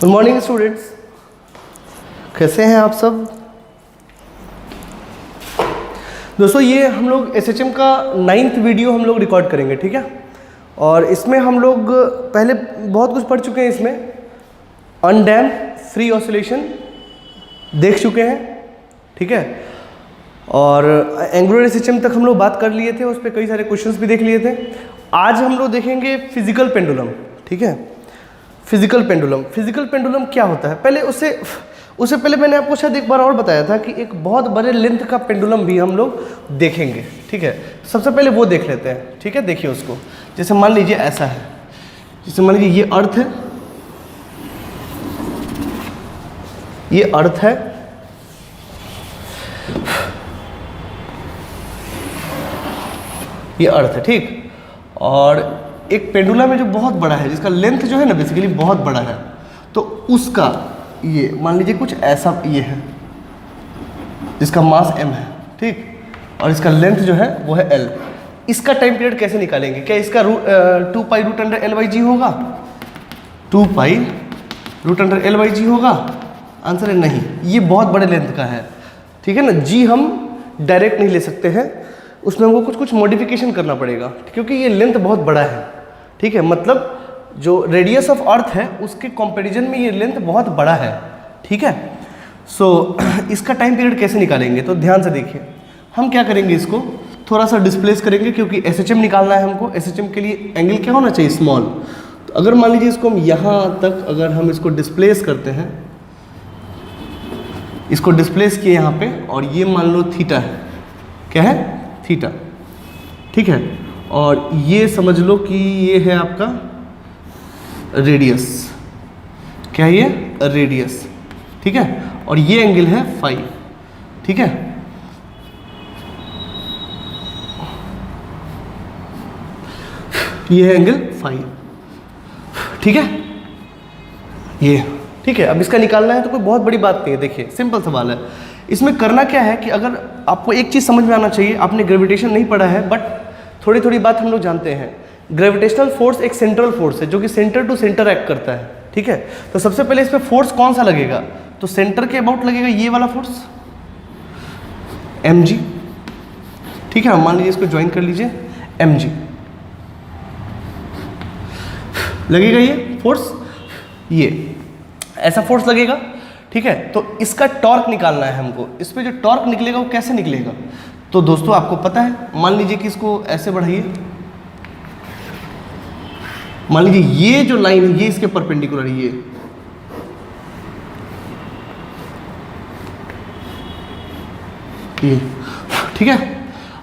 Good morning students, कैसे हैं आप सब। दोस्तों ये हम लोग एसएचएम का 9th वीडियो हम लोग रिकॉर्ड करेंगे, ठीक है। और इसमें हम लोग पहले बहुत कुछ पढ़ चुके हैं। इसमें अनडैम्प्ड फ्री ऑसिलेशन देख चुके हैं, ठीक है। और एंगुलर एसएचएम तक हम लोग बात कर लिए थे, उस पर कई सारे क्वेश्चंस भी देख लिए थे। आज हम लोग देखेंगे फिजिकल पेंडुलम, ठीक है। फिजिकल पेंडुलम क्या होता है, पहले उससे पहले मैंने आपको शायद एक बार और बताया था कि एक बहुत बड़े लेंथ का पेंडुलम भी हम लोग देखेंगे, ठीक है। सबसे पहले वो देख लेते हैं, ठीक है। देखिए उसको, जैसे मान लीजिए ऐसा है, जैसे मान लीजिए ये अर्थ है, ये अर्थ है, ये अर्थ है, ठीक। और एक पेंडुलम है जो बहुत बड़ा है, जिसका लेंथ जो है ना बेसिकली बहुत बड़ा है। तो उसका ये मान लीजिए कुछ ऐसा ये है, जिसका मास m है, ठीक। और इसका लेंथ जो है वो है l। इसका टाइम पीरियड कैसे निकालेंगे? क्या इसका 2 पाई रूट अंडर l/g होगा? 2 पाई रूट अंडर l/g होगा? आंसर है नहीं, ये बहुत बड़े लेंथ का है, ठीक है ना। g हम डायरेक्ट नहीं ले सकते हैं, उसमें हमको कुछ मॉडिफिकेशन करना पड़ेगा, क्योंकि ये लेंथ बहुत बड़ा है, ठीक है। मतलब जो रेडियस ऑफ अर्थ है उसके कंपैरिजन में ये लेंथ बहुत बड़ा है, ठीक है। सो इसका टाइम पीरियड कैसे निकालेंगे? तो ध्यान से देखिए, हम क्या करेंगे, इसको थोड़ा सा डिस्प्लेस करेंगे, क्योंकि एसएचएम निकालना है हमको। एसएचएम के लिए एंगल क्या होना चाहिए? स्मॉल। तो अगर मान लीजिए इसको हम यहाँ तक अगर हम इसको डिस्प्लेस करते हैं, इसको डिस्प्लेस किए यहाँ पे, और ये मान लो थीटा है, क्या है? थीटा, ठीक है। और ये समझ लो कि ये है आपका रेडियस, क्या है ये? रेडियस, ठीक है। और ये एंगल है फाई, ठीक है। ये है एंगल फाई, ठीक है, ये, ठीक है। अब इसका निकालना है तो कोई बहुत बड़ी बात नहीं है। देखिए सिंपल सवाल है। इसमें करना क्या है कि अगर आपको एक चीज़ समझ में आना चाहिए, आपने ग्रेविटेशन नहीं पढ़ा है बट थोड़ी थोड़ी बात हम लोग जानते हैं। ग्रेविटेशनल फोर्स एक सेंट्रल फोर्स है जो कि सेंटर टू सेंटर एक्ट करता है, ठीक है। तो सबसे पहले इस पर फोर्स कौन सा लगेगा? तो सेंटर के अबाउट लगेगा ये वाला फोर्स mg, ठीक है। मान लीजिए इसको ज्वाइन कर लीजिए, mg लगेगा ये फोर्स, ये ऐसा फोर्स लगेगा, ठीक है। तो इसका टॉर्क निकालना है हमको। इस पे जो टॉर्क निकलेगा वो कैसे निकलेगा? तो दोस्तों आपको पता है, मान लीजिए कि इसको ऐसे बढ़ाइए, मान लीजिए ये जो लाइन है ये इसके परपेंडिकुलर है, ये, ठीक है।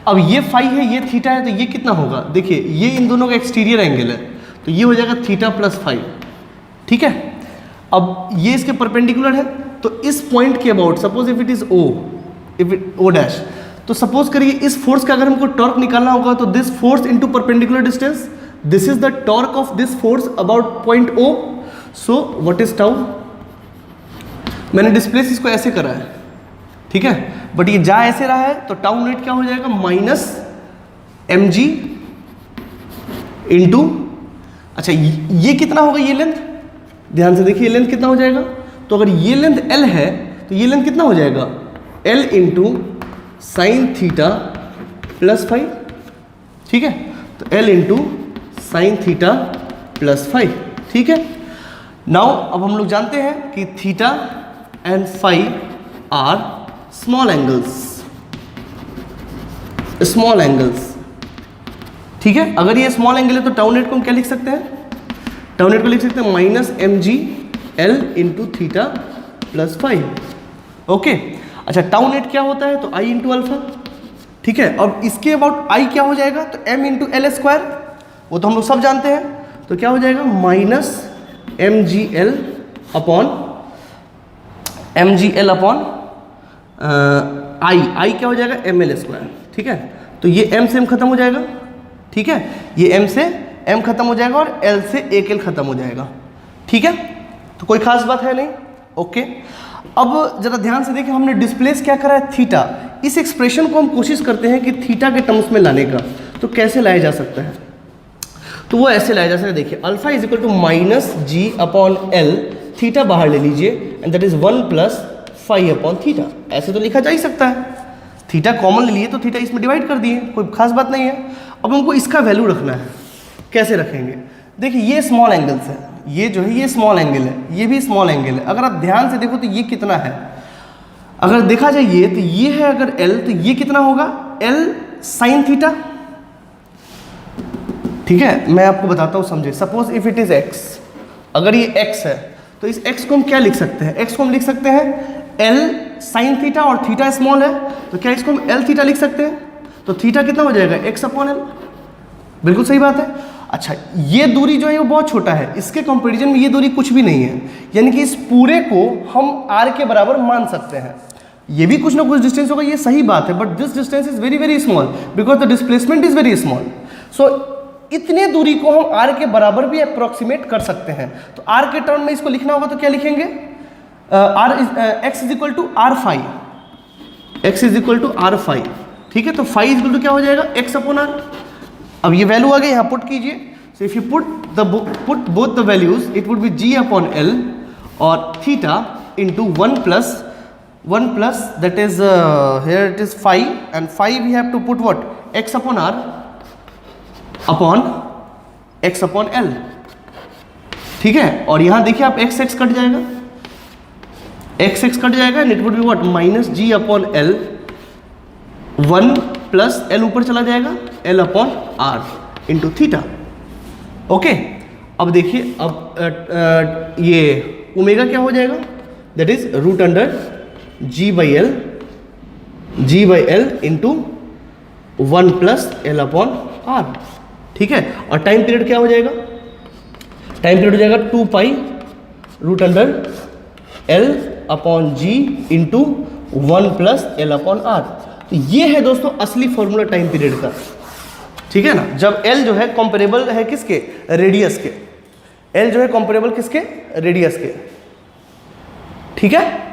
अब ये फाई है, ये थीटा है, तो ये कितना होगा? देखिए ये इन दोनों का एक्सटीरियर एंगल है, तो ये हो जाएगा थीटा प्लस फाई, ठीक है। अब ये इसके परपेंडिकुलर है, तो इस पॉइंट के about, suppose if it is O, if it O dash, तो सपोज करिए इस फोर्स का अगर हमको टॉर्क निकालना होगा, तो this force into perpendicular distance, this is the torque of this force about point O. So what is tau? मैंने डिस्प्लेस इसको ऐसे करा है, ठीक है, बट ये जा ऐसे रहा है, तो टाउ नेट क्या हो जाएगा? माइनस mg इंटू, अच्छा ये कितना होगा? ये लेंथ, ध्यान से देखिए लेंथ कितना हो जाएगा। तो अगर ये लेंथ l है तो ये लेंथ कितना हो जाएगा? l into sine theta plus five, ठीक है। तो l into sine theta plus five, ठीक है। नाउ अब हम लोग जानते हैं कि theta and five are small angles, ठीक है। अगर ये स्मॉल एंगल है तो टाउ नेट को हम क्या लिख सकते हैं? टाउ नेट को लिख सकते हैं minus mg l into theta plus five, okay. अच्छा टाउ नेट क्या होता है? तो I इंटू अल्फा, ठीक है। अब इसके अबाउट I क्या हो जाएगा? तो m इंटू एल स्क्वायर, वो तो हम लोग सब जानते हैं। तो क्या हो जाएगा? माइनस mgl अपॉन I क्या हो जाएगा? ml स्क्वायर, ठीक है। तो ये m से m खत्म हो जाएगा, ठीक है। ये m से m खत्म हो जाएगा और l से एक l खत्म हो जाएगा, ठीक है। तो कोई खास बात है नहीं, ओके। अब जरा ध्यान से देखिए, हमने डिस्प्लेस क्या करा है? थीटा। इस एक्सप्रेशन को हम कोशिश करते हैं कि थीटा के टर्म्स में लाने का, तो कैसे लाया जा सकता है? तो वो ऐसे लाया जा सकता है, देखिए alpha is equal to minus g upon l theta बाहर ले लीजिए and that is 1 plus five upon theta. ऐसे तो लिखा जा ही सकता है, थीटा कॉमन ले लिए तो थीटा इसमें डिवाइड कर दिए, कोई खास बात नहीं है। अब हमको इसका वैल्यू रखना है, कैसे रखेंगे? देखिए ये स्मॉल एंगल्स है, ये जो है ये स्मॉल एंगल है, ये भी स्मॉल एंगल है। अगर आप ध्यान से देखो तो ये कितना है, अगर देखा जाए ये तो ये है अगर L, तो ये कितना होगा L साइन थीटा। ठीक है, मैं आपको बताता हूँ समझे। Suppose if it is x, अगर ये x है तो इस x को हम क्या लिख सकते हैं? x को हम लिख सकते हैं L साइन थीटा, और थीटा स्मॉल है तो क्या इसको हम L थीटा लिख सकते हैं? तो थीटा कितना हो जाएगा x अपॉन L। बिल्कुल सही बात है। अच्छा, ये दूरी जो है वो बहुत छोटा है, इसके कंपैरिजन में ये दूरी कुछ भी नहीं है, यानी कि इस पूरे को हम r के बराबर मान सकते हैं। ये भी कुछ ना कुछ डिस्टेंस होगा, ये सही बात है, but this distance is very very small because the displacement is very small. So इतने दूरी को हम r के बराबर भी अप्रोक्सीमेट कर सकते हैं। तो r के टर्म में इसको लिखना होगा तो क्या लिखेंगे? x is equal to r five, x is equal to r five. ठीक है, तो फाइव इज इक्वल टू क्या हो जाएगा? x upon r। अब ये वैल्यू आ गई, यहाँ पुट कीजिए। So if you put both the values it would B g upon l और theta into 1 plus that is here it is 5 and 5 we have to put what? x upon r upon x upon l। ठीक है, और यहाँ देखिए आप x cut जाएगा, x cut जाएगा and it would be what? Minus g upon l, 1 plus l ऊपर चला जाएगा, l upon r into theta. Okay, अब देखिए अब ये ओमेगा क्या हो जाएगा? That is root under g by l into 1 plus l upon r. ठीक है, और टाइम पीरियड क्या हो जाएगा? टाइम पीरियड हो जाएगा 2 pi root under L upon g into 1 plus l upon r. तो ये है दोस्तों असली फॉर्मूला टाइम पीरियड का। ठीक है ना, जब एल जो है कंपेरेबल है किसके? रेडियस के। एल जो है कंपेरेबल किसके? रेडियस के। ठीक है,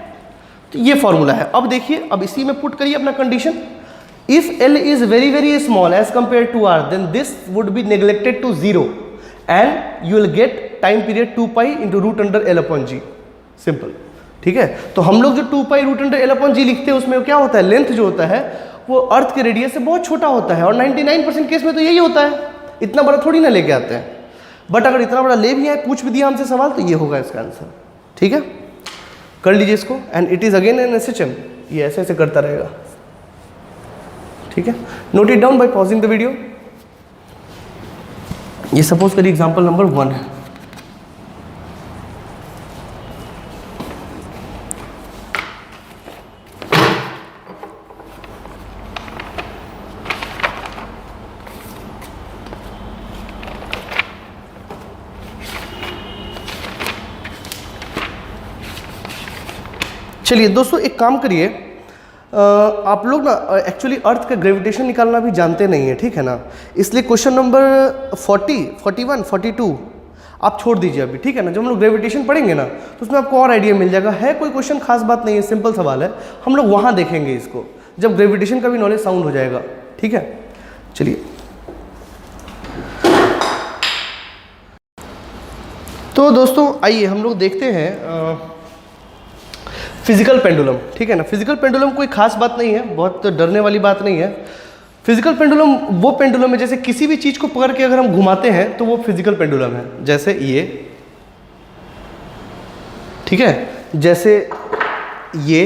तो ये फॉर्मूला है। अब देखिए, अब इसी में पुट करिए अपना condition. If L is very very small as compare to R then this would be neglected to 0 and you will get time period 2 pi into root under L upon G. Simple. ठीक है, तो हम लोग जो 2 pi root under L upon G लिखते हैं उसमें क्या होता है? लेंथ जो होता है वो अर्थ के रेडियस से बहुत छोटा होता है, और 99% केस में तो यही होता है, इतना बड़ा थोड़ी ना लेके आते हैं। बट अगर इतना बड़ा ले भी आए, पूछ भी दिया हमसे सवाल, तो ये होगा इसका आंसर। ठीक है, कर लीजिए इसको, and it is again an SHM। ये ऐसे ऐसे करता रहेगा। ठीक है, note it down by pausing the video. ये सपोज करिए एग्जांपल नंबर 1 है। चलिए दोस्तों, एक काम करिए, आप लोग ना एक्चुअली अर्थ का ग्रेविटेशन निकालना भी जानते नहीं है। ठीक है ना, इसलिए क्वेश्चन नंबर 40, 41, 42 आप छोड़ दीजिए अभी। ठीक है ना, जब हम लोग ग्रेविटेशन पढ़ेंगे ना तो उसमें आपको और आइडिया मिल जाएगा। है कोई क्वेश्चन खास बात नहीं है, सिंपल सवाल है, हम लोग वहाँ देखेंगे इसको जब ग्रेविटेशन का भी नॉलेज साउंड हो जाएगा। ठीक है, चलिए तो दोस्तों आइए हम लोग देखते हैं फिजिकल पेंडुलम। ठीक है ना, फिजिकल पेंडुलम कोई खास बात नहीं है, बहुत डरने वाली बात नहीं है। फिजिकल पेंडुलम वो पेंडुलम है जैसे किसी भी चीज़ को पकड़ के अगर हम घुमाते हैं तो वो फिजिकल पेंडुलम है। जैसे ये, ठीक है, जैसे ये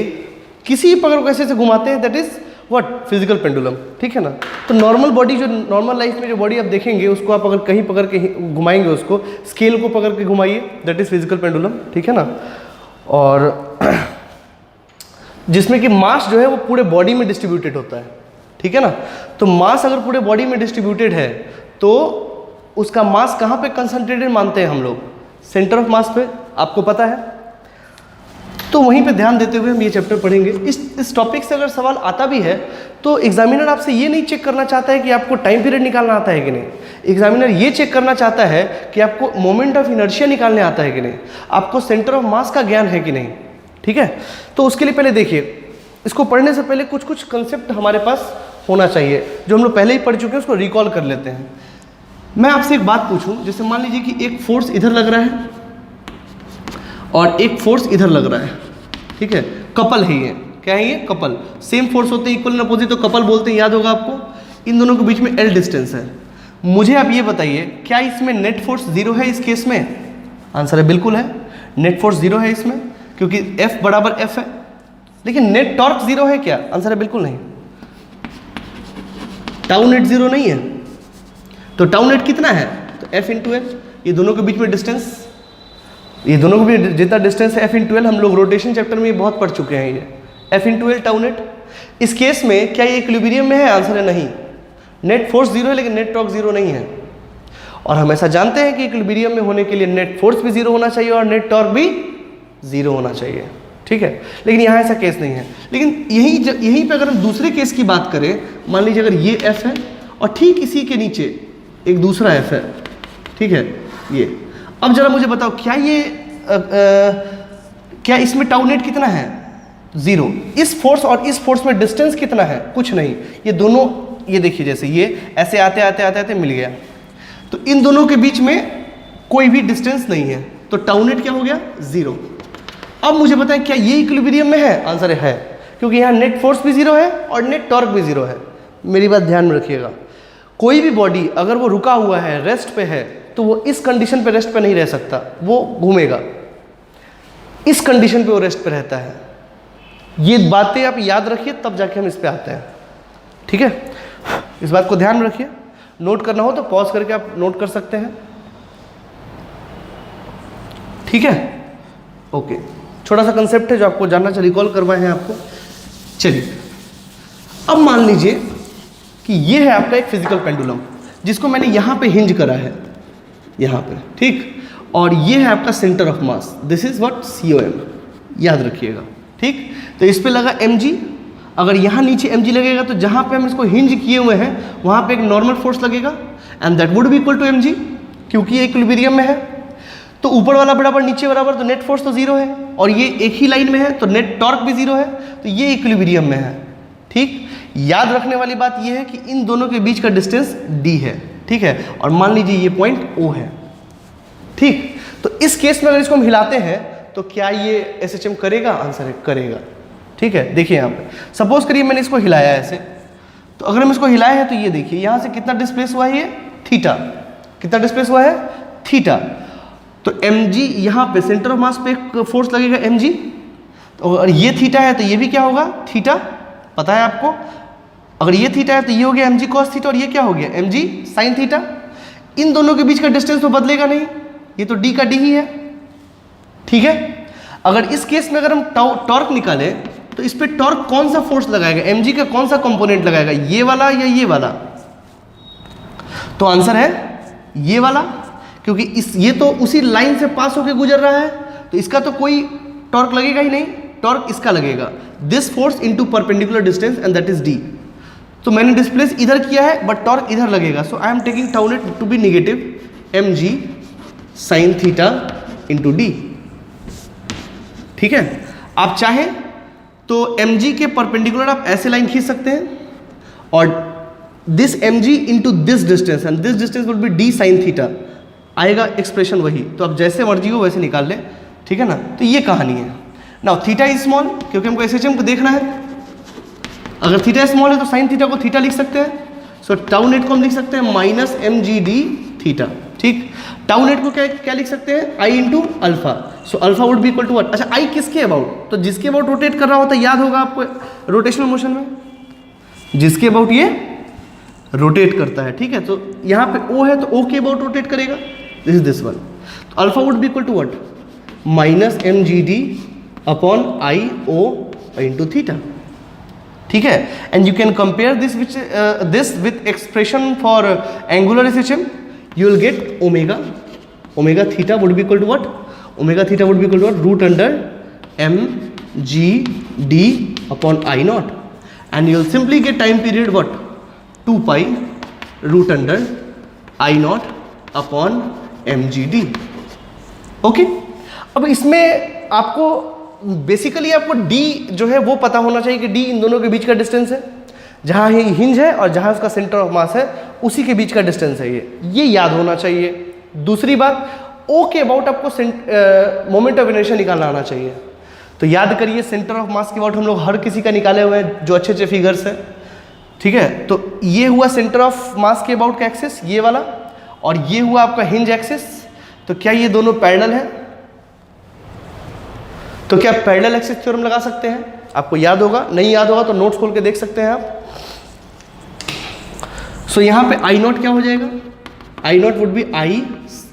किसी भी पकड़ को ऐसे घुमाते हैं, that is what? Physical pendulum. ठीक है ना, तो नॉर्मल बॉडी जो नॉर्मल लाइफ में जो बॉडी आप देखेंगे उसको आप अगर कहीं पकड़ के घुमाएंगे, उसको स्केल को पकड़ के घुमाइए, दैट इज फिजिकल पेंडुलम। ठीक है ना, और जिसमें कि मास जो है वो पूरे बॉडी में डिस्ट्रीब्यूटेड होता है। ठीक है ना, तो मास अगर पूरे बॉडी में डिस्ट्रीब्यूटेड है तो उसका मास कहाँ पे कंसंट्रेटेड मानते हैं हम लोग? सेंटर ऑफ मास पे, आपको पता है। तो वहीं पे ध्यान देते हुए हम ये चैप्टर पढ़ेंगे। इस टॉपिक से अगर सवाल आता भी है तो एग्जामिनर आपसे ये नहीं चेक करना चाहता है कि आपको टाइम पीरियड निकालना आता है कि नहीं, एग्जामिनर ये चेक करना चाहता है कि आपको मोमेंट ऑफ इनर्शिया निकालने आता है कि नहीं, आपको सेंटर ऑफ मास का ज्ञान है कि नहीं। ठीक है, तो उसके लिए पहले देखिए, इसको पढ़ने से पहले कुछ कुछ कंसेप्ट हमारे पास होना चाहिए जो हम लोग पहले ही पढ़ चुके हैं, उसको रिकॉल कर लेते हैं। मैं आपसे एक बात पूछूं, जैसे मान लीजिए कि एक फोर्स इधर लग रहा है और एक फोर्स इधर लग रहा है, ठीक है, कपल है ये, क्या है ये, कपल। सेम फोर्स होते हैं, इक्वल एंड अपोजिट तो कपल बोलते हैं, याद होगा आपको। इन दोनों के बीच में L डिस्टेंस है। मुझे आप ये बताइए क्या इसमें नेट फोर्स जीरो है इस केस में? आंसर है बिल्कुल है, नेट फोर्स जीरो है इसमें, क्योंकि F बराबर F है। लेकिन नेट टॉर्क जीरो है क्या? आंसर है बिल्कुल नहीं। टाउ नेट जीरो नहीं है, तो टाउ नेट कितना है? तो F इंटू L, ये दोनों के बीच में डिस्टेंस, ये दोनों के बीच जितना डिस्टेंस है F इंटू L, हम लोग रोटेशन चैप्टर में ये बहुत पढ़ चुके हैं, ये F into L tau net. इस केस में क्या ये इक्विलिब्रियम में है? आंसर है नहीं। नेट फोर्स जीरो है लेकिन नेट टॉर्क जीरो नहीं है। और हम ऐसा जानते हैं कि इक्विलिब्रियम में होने के लिए नेट फोर्स भी जीरो होना चाहिए और नेट टॉर्क भी जीरो होना चाहिए, ठीक है। लेकिन यहाँ ऐसा केस नहीं है। लेकिन यहीं पे अगर हम दूसरे केस की बात करें, मान लीजिए अगर ये F है और ठीक इसी के नीचे एक दूसरा F है, ठीक है, ये। अब जरा मुझे बताओ क्या ये क्या इसमें टाउ नेट कितना है? जीरो। इस फोर्स और इस फोर्स में डिस्टेंस कितना है? कुछ नहीं। ये दोनों, ये देखिए जैसे ये ऐसे आते आते आते आते मिल गया, तो इन दोनों के बीच में कोई भी डिस्टेंस नहीं है, तो टाउ नेट क्या हो गया? जीरो। अब मुझे बताएं क्या ये इक्विलिब्रियम में है? आंसर है, क्योंकि यहाँ नेट फोर्स भी जीरो है और नेट टॉर्क भी जीरो है। मेरी बात ध्यान में रखिएगा, कोई भी बॉडी अगर वो रुका हुआ है, रेस्ट पे है, तो वो इस कंडीशन पे रेस्ट पे नहीं रह सकता, वो घूमेगा। इस कंडीशन पे वो रेस्ट पे रहता है। ये बातें आप याद रखिए, तब जाके हम इस पे आते हैं, ठीक है। इस बात को ध्यान में रखिए। नोट करना हो तो पॉज करके आप नोट कर सकते हैं, ठीक है। ओके, छोटा सा कंसेप्ट है जो आपको जानना चाहिए, रिकॉल करवाए हैं आपको। चलिए, अब मान लीजिए कि ये है आपका एक फिजिकल पेंडुलम, जिसको मैंने यहाँ पे हिंज करा है, यहाँ पे, ठीक। और ये है आपका centre of mass, this is what COM, याद रखिएगा, ठीक। तो इस पे लगा mg। अगर यहाँ नीचे mg लगेगा तो जहाँ पे हम इसको हिंज किए हुए हैं वहाँ पे एक नॉर्मल फोर्स लगेगा, and that would be equal to mg, क्योंकि ये इक्विलिब्रियम में है। तो ऊपर वाला बराबर नीचे बराबर, तो नेट फोर्स तो जीरो है, और ये एक ही लाइन में है तो नेट टॉर्क भी जीरो है, तो ये इक्विलिब्रियम में है, ठीक। याद रखने वाली बात ये है कि इन दोनों के बीच का डिस्टेंस d है, ठीक है। और मान लीजिए ये पॉइंट O है, ठीक। तो इस केस में अगर इसको हम हिलाते हैं तो क्या ये SHM करेगा? आंसर है करेगा, ठीक है। देखिए यहाँ पे सपोज करिए मैंने इसको हिलाया ऐसे, तो अगर हम इसको हिलाए हैं तो ये देखिए यहाँ से कितना डिस्प्लेस हुआ है, ये थीटा। कितना डिस्प्लेस हुआ है? थीटा। तो mg, यहाँ पे सेंटर ऑफ मास पे एक फोर्स लगेगा mg, तो अगर ये थीटा है तो ये भी क्या होगा? थीटा। पता है आपको, अगर ये थीटा है तो ये हो गया mg cos थीटा, और ये क्या हो गया? mg sin theta. इन दोनों के बीच का डिस्टेंस तो बदलेगा नहीं, ये तो d का d ही है, ठीक है। अगर इस केस में अगर हम टॉर्क निकालें तो इस पे टॉर्क कौन सा फोर्स लगाएगा? mg का कौन सा कंपोनेंट लगाएगा, ये वाला या ये वाला? तो आंसर है ये वाला, क्योंकि ये तो उसी लाइन से पास होकर गुजर रहा है, तो इसका तो कोई टॉर्क लगेगा ही नहीं, टॉर्क इसका लगेगा, this force into perpendicular distance and that is d। तो मैंने डिस्प्लेस इधर किया है बट टॉर्क इधर लगेगा, so I am taking tau net to be negative mg sin theta into d, ठीक है। आप चाहें तो mg के परपेंडिकुलर आप ऐसे लाइन खींच सकते हैं, और this mg into this distance, and this distance will be d sin theta, आएगा एक्सप्रेशन वही। तो आप जैसे मर्जी हो वैसे निकाल लें, ठीक है ना। तो ये कहानी है। नाउ थीटा इज स्मॉल, क्योंकि हमको SHM को देखना है। अगर थीटा स्मॉल है तो साइन थीटा को थीटा लिख सकते हैं, सो टाउ नेट को हम लिख सकते हैं माइनस mgd थीटा, ठीक। टाउ नेट को क्या लिख सकते हैं? I into alpha, so alpha would be equal to what? अच्छा, I किसके अबाउट? तो जिसके अबाउट रोटेट कर रहा होता है, याद होगा आपको रोटेशनल मोशन में, जिसके अबाउट ये रोटेट करता है, ठीक है। तो यहाँ पे O है तो O के अबाउट रोटेट करेगा, दिस इज दिस वन। तो alpha would be equal to what? Minus mgd upon IO into theta, ठीक है। And you can compare this with expression for angular SHM, you will get omega theta would be equal to what? Omega theta would be equal to what? Root under mgd upon I naught, and you will simply get time period what? 2 pi root under I naught upon mgd, okay. अब इसमें आपको basically आपको d जो है वो पता होना चाहिए कि d इन दोनों के बीच का डिस्टेंस है, जहाँ ये हिंज है और जहाँ उसका सेंटर ऑफ मास है उसी के बीच का डिस्टेंस है, ये याद होना चाहिए। दूसरी बात, ओ के अबाउट आपको मोमेंट ऑफ इनर्शिया निकालना आना चाहिए। तो याद करिए सेंटर ऑफ मास के अबाउट हम लोग हर किसी का निकाले हुए हैं जो अच्छे अच्छे फिगर्स है, ठीक है। तो ये हुआ सेंटर ऑफ मास के अबाउट का एक्सिस, ये वाला, और ये हुआ आपका हिंज एक्सिस। तो क्या ये दोनों पैरेलल है? तो क्या पैरेलल एक्सिस थ्योरम लगा सकते हैं? आपको याद होगा, नहीं याद होगा तो नोट्स खोल के देख सकते हैं आप। सो यहाँ पे आई नॉट क्या हो जाएगा? I naught would be I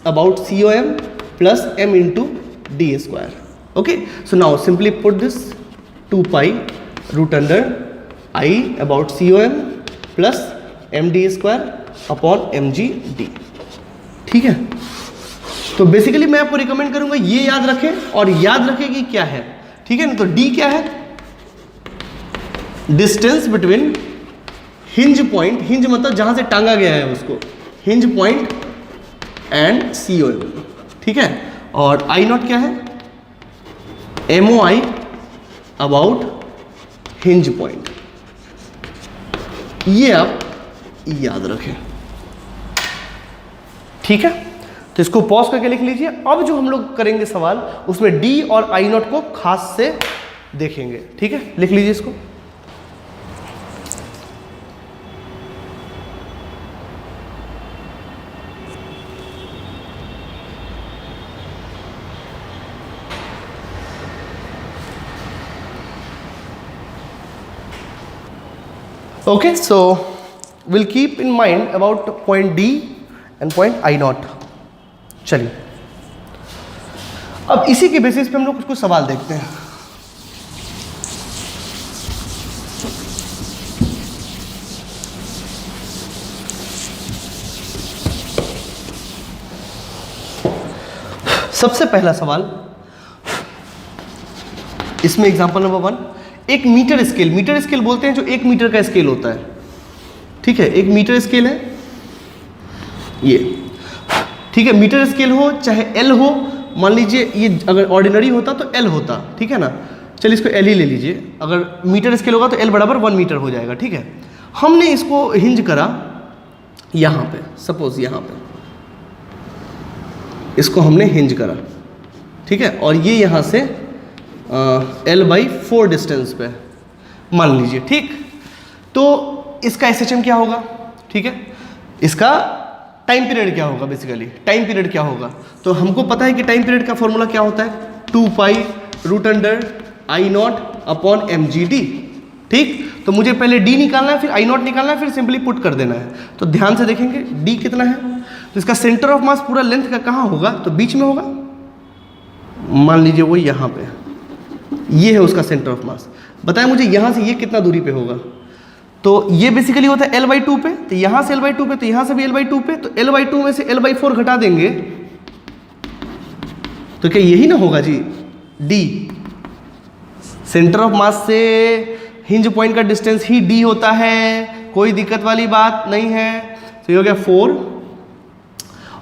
about COM plus m into D square. Okay, so now simply put this 2 pi root under I about COM plus md square upon mgd, ठीक है। तो बेसिकली मैं आपको recommend करूंगा ये याद रखें और याद रखें कि क्या है, ठीक है ना। तो d क्या है? Distance between hinge point, hinge मतलब जहां से टांगा गया है उसको, हिंज पॉइंट एंड COM, ठीक है। और आई नॉट क्या है? MOI अबाउट हिंज पॉइंट, ये आप याद रखें, ठीक है। तो इसको पॉज करके लिख लीजिए। अब जो हम लोग करेंगे सवाल, उसमें D और आई नॉट को खास से देखेंगे, ठीक है। लिख लीजिए इसको। Okay, so we'll keep in mind about point D and point I naught. चलिए, अब इसी के बेसिस पे हम लोग कुछ सवाल देखते हैं। सबसे पहला सवाल, इसमें एग्जांपल नंबर 1, एक मीटर स्केल, मीटर स्केल बोलते हैं जो 1 मीटर का स्केल होता है, ठीक है। 1 मीटर स्केल है ये, ठीक है। मीटर स्केल हो चाहे L हो, मान लीजिए ये अगर ऑर्डिनरी होता तो L होता, ठीक है ना। चलिए इसको L ही ले लीजिए। अगर मीटर स्केल होगा तो L बराबर 1 मीटर हो जाएगा, ठीक है। हमने इसको हिंज करा यहाँ पे, सपोज यहाँ पे इसको हमने हिंज करा, ठीक है। और ये यहाँ से L/4 डिस्टेंस पे मान लीजिए, ठीक। तो इसका SHM क्या होगा, ठीक है। इसका टाइम पीरियड क्या होगा? बेसिकली टाइम पीरियड क्या होगा? तो हमको पता है कि टाइम पीरियड का फॉर्मूला क्या होता है, 2 pi root under I naught upon mgd, ठीक। तो मुझे पहले d निकालना है, फिर आई नॉट निकालना है, फिर सिंपली पुट कर देना है। तो ध्यान से देखेंगे d कितना है। तो इसका सेंटर ऑफ मास पूरा लेंथ का कहाँ होगा? तो बीच में होगा, मान लीजिए वो यहाँ पे, ये है उसका सेंटर ऑफ मास। बताएं मुझे यहाँ से ये कितना दूरी पे होगा? तो ये बेसिकली होता है L/2 पे, तो यहाँ से L/2 पे, तो यहाँ से भी L/2 पे, तो L/2 में से L/4 घटा देंगे तो क्या यही ना होगा जी? D, सेंटर ऑफ मास से हिंज पॉइंट का डिस्टेंस ही D होता है, कोई दिक्कत वाली बात नहीं है। तो ये हो गया 4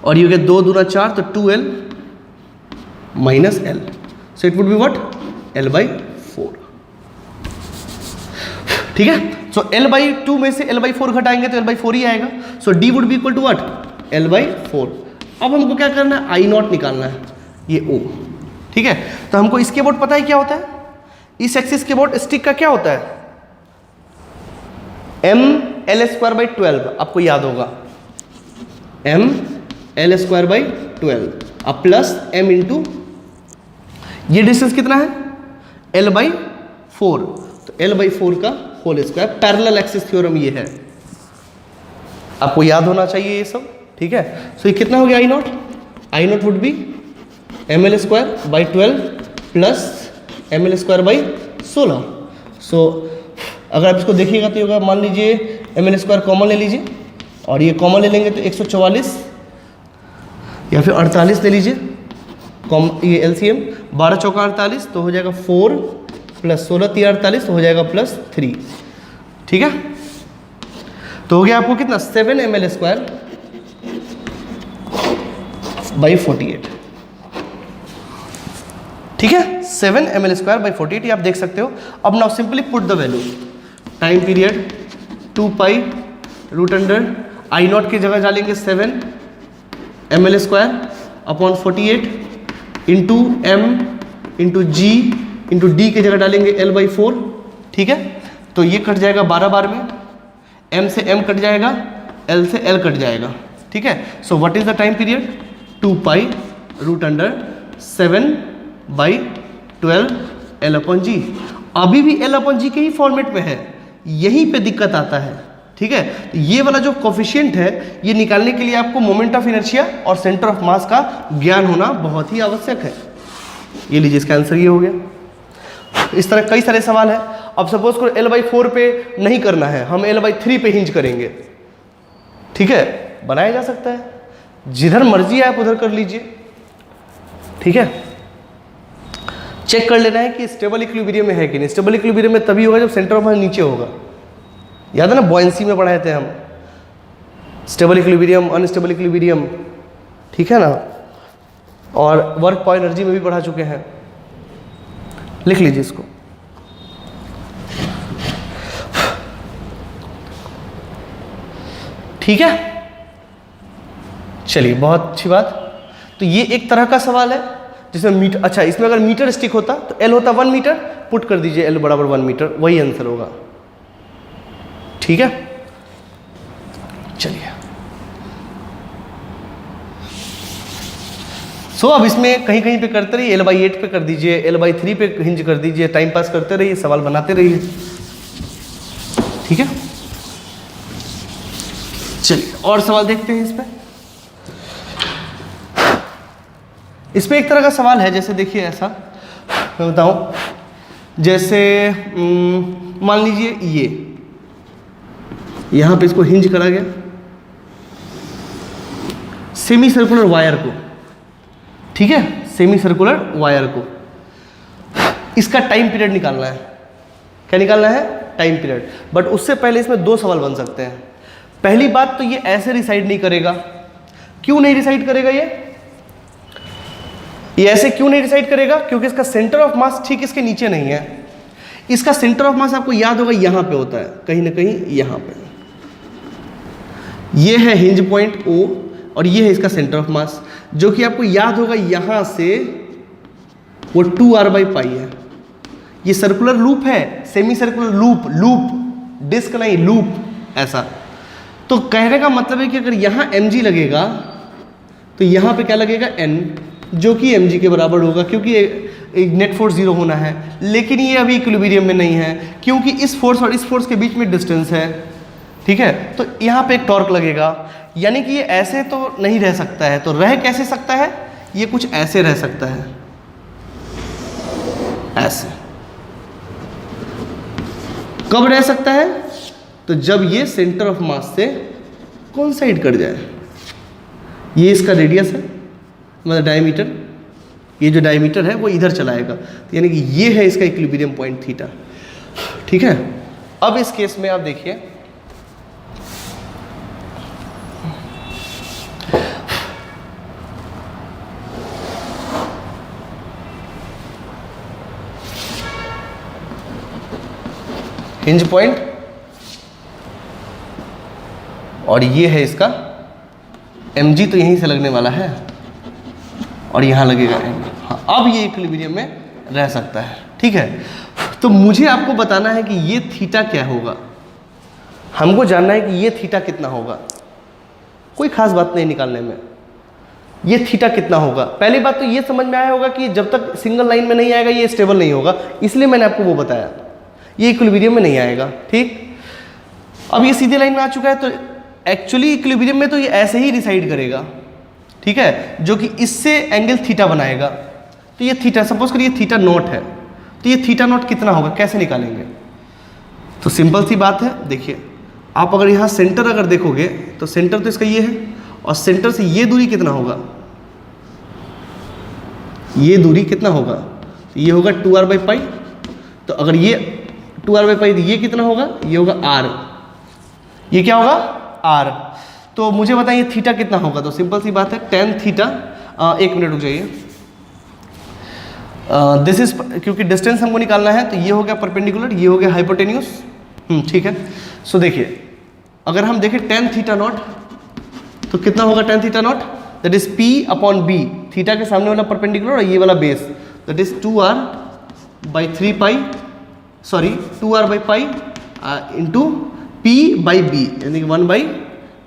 और ये हो गया 2 दूना 4, तो 2L minus L, so it would be what? L/4, ठीक है। सो L/2 में से L/4 घटाएंगे तो L/4 ही आएगा। So D would be equal to what? L/4। अब हमको क्या करना है? आई नॉट निकालना है, ये O, ठीक है। तो हमको इसके अबाउट पता है क्या होता है, इस एक्सिस के अबाउट स्टिक का क्या होता है? mL²/12, आपको याद होगा mL²/12 अब प्लस m इंटू ये डिस्टेंस कितना है? L/4, तो L/4 का whole square. Parallel axis theorem ये है, आपको याद होना चाहिए ये सब, ठीक है। सो ये कितना हो गया? I naught, I naught would be mL²/12 plus mL²/16। So अगर आप इसको देखिएगा तो होगा, मान लीजिए mL² कॉमन ले लीजिए और ये कॉमन ले लेंगे तो 144 या फिर 48 ले लीजिए, ये LCM 12 चौका 48 तो हो जाएगा 4 प्लस 16 3 48 तो हो जाएगा +3, ठीक है। तो हो गया आपको कितना? 7 mL²/48, ठीक है। 7 mL²/48 ये आप देख सकते हो। अब now simply put the value, time period 2 pi root under I naught की जगह डालेंगे 7 mL² upon 48 into M into जी इंटू डी की जगह डालेंगे L/4, ठीक है। तो ये कट जाएगा 12 बार में, m से m कट जाएगा, l से l कट जाएगा, ठीक है। So what is the time period? 2π√7/12 L/g। अभी भी L/g के ही फॉर्मेट में है, यहीं पे दिक्कत आता है, ठीक है। तो ये वाला जो कोफिशिएंट है, ये निकालने के लिए आपको मोमेंट ऑफ इनर्शिया और सेंटर ऑफ मास का ज्ञान होना बहुत ही आवश्यक है। ये लीजिए, इसका आंसर ये हो गया। इस तरह कई सारे सवाल है। अब सपोज करो L/4 पे नहीं करना है, हम L/3 पे हिंज करेंगे, ठीक है, बनाया जा सकता है, जिधर मर्जी आप उधर कर लीजिए, ठीक है। चेक कर लेना है कि स्टेबल इक्विलिब्रियम में है कि नहीं। स्टेबल इक्विलिब्रियम में तभी होगा जब सेंटर ऑफ मास नीचे होगा। याद है ना, बॉयंसी में पढ़ाए थे हम, स्टेबल इक्विलिब्रियम, अनस्टेबल इक्विलिब्रियम, ठीक है ना, और वर्क पर एनर्जी में भी पढ़ा चुके हैं। लिख लीजिए इसको। ठीक है, चलिए, बहुत अच्छी बात। तो ये एक तरह का सवाल है जिसमें मीटर, अच्छा, इसमें अगर मीटर स्टिक होता तो L होता 1 मीटर, पुट कर दीजिए L बराबर 1 मीटर, वही आंसर होगा, ठीक है। चलिए, सो अब इसमें कहीं कहीं पे करते रहिए, L/8 पे कर दीजिए, L/3 पे हिंज कर दीजिए, टाइम पास करते रहिए, सवाल बनाते रहिए, ठीक है। चलिए, और सवाल देखते हैं इस पे एक तरह का सवाल है, जैसे देखिए, ऐसा मैं बताऊं, जैसे मान लीजिए ये यहां पे इसको हिंज करा गया सेमी सर्कुलर वायर को, ठीक है, सेमी सर्कुलर वायर को। इसका टाइम पीरियड निकालना है। क्या निकालना है? Time period. बट उससे पहले इसमें दो सवाल बन सकते हैं। पहली बात तो ये ऐसे रिसाइड नहीं करेगा। क्यों नहीं रिसाइड करेगा? ये ऐसे क्यों नहीं रिसाइड करेगा? क्योंकि इसका सेंटर ऑफ मास ठीक इसके नीचे नहीं है। इसका सेंटर ऑफ मास आपको याद होगा यहां पे होता है, कहीं ना कहीं यहां पे। ये है हिंज पॉइंट O और ये है इसका सेंटर ऑफ मास, जो कि आपको याद होगा यहां से वो 2r/π है। ये सर्कुलर लूप है, सेमी सर्कुलर लूप, डिस्क नहीं, लूप, ऐसा। तो कहने का मतलब है कि अगर यहां mg लगेगा तो यहां पे क्या लगेगा? n, जो कि mg के बराबर होगा, क्योंकि नेट फोर्स 0 होना है। लेकिन ये अभी इक्विलिब्रियम में नहीं है, क्योंकि इस फोर्स और इस फोर्स के बीच में डिस्टेंस है, ठीक है। तो यहाँ पे एक टॉर्क लगेगा, यानी कि ये ऐसे तो नहीं रह सकता है। तो रह कैसे सकता है? ये कुछ ऐसे रह सकता है, ऐसे। कब रह सकता है? तो जब ये सेंटर ऑफ मास से कोइंसाइड कर जाए। ये इसका रेडियस है, मतलब डायमीटर, ये जो डायमीटर है वो इधर चलाएगा, तो यानी कि ये है इसका इक्विलिब्रियम पॉइंट थीटा, ठीक है। अब इस केस में आप देखिए, हिंज पॉइंट और ये है इसका mg, तो यहीं से लगने वाला है और यहाँ लगेगा m। हाँ, अब ये इक्विलिब्रियम में रह सकता है, ठीक है। तो मुझे आपको बताना है कि ये थीटा क्या होगा। हमको जानना है कि ये थीटा कितना होगा। कोई खास बात नहीं निकालने में, ये थीटा कितना होगा। पहली बात तो ये समझ में आया होगा कि जब तक सिंगल लाइन में नहीं आएगा ये स्टेबल नहीं होगा, इसलिए मैंने आपको वो बताया, ये इक्विलिब्रियम में नहीं आएगा, ठीक। अब ये सीधे लाइन में आ चुका है, तो एक्चुअली इक्विलिब्रियम में तो ये ऐसे ही रिसाइड करेगा, ठीक है, जो कि इससे एंगल थीटा बनाएगा। तो ये थीटा, सपोज करिए थीटा नॉट है, तो ये थीटा नॉट कितना होगा, कैसे निकालेंगे? तो सिंपल सी बात है, देखिए, आप अगर यहाँ सेंटर अगर देखोगे तो सेंटर तो इसका ये है, और सेंटर से ये दूरी कितना होगा? ये दूरी कितना होगा? तो ये होगा 2r/π। तो अगर ये 2r/π, तो ये कितना होगा? ये होगा r। ये क्या होगा? r। तो मुझे बताइए थीटा कितना होगा? तो सिंपल सी बात है, tan थीटा, एक मिनट रुक जाइए, दिस इज, क्योंकि डिस्टेंस हमको निकालना है, तो ये हो गया परपेंडिकुलर, ये हो गया हाइपोटेन्यूस, ठीक है। सो देखिए, अगर हम देखें tan थीटा नॉट, तो कितना होगा tan theta naught? That is P upon B, theta के सामने वाला परपेंडिकुलर और ये वाला base, that is 2r by 3 pi, sorry 2r by pi into P by B, यानी कि 1 by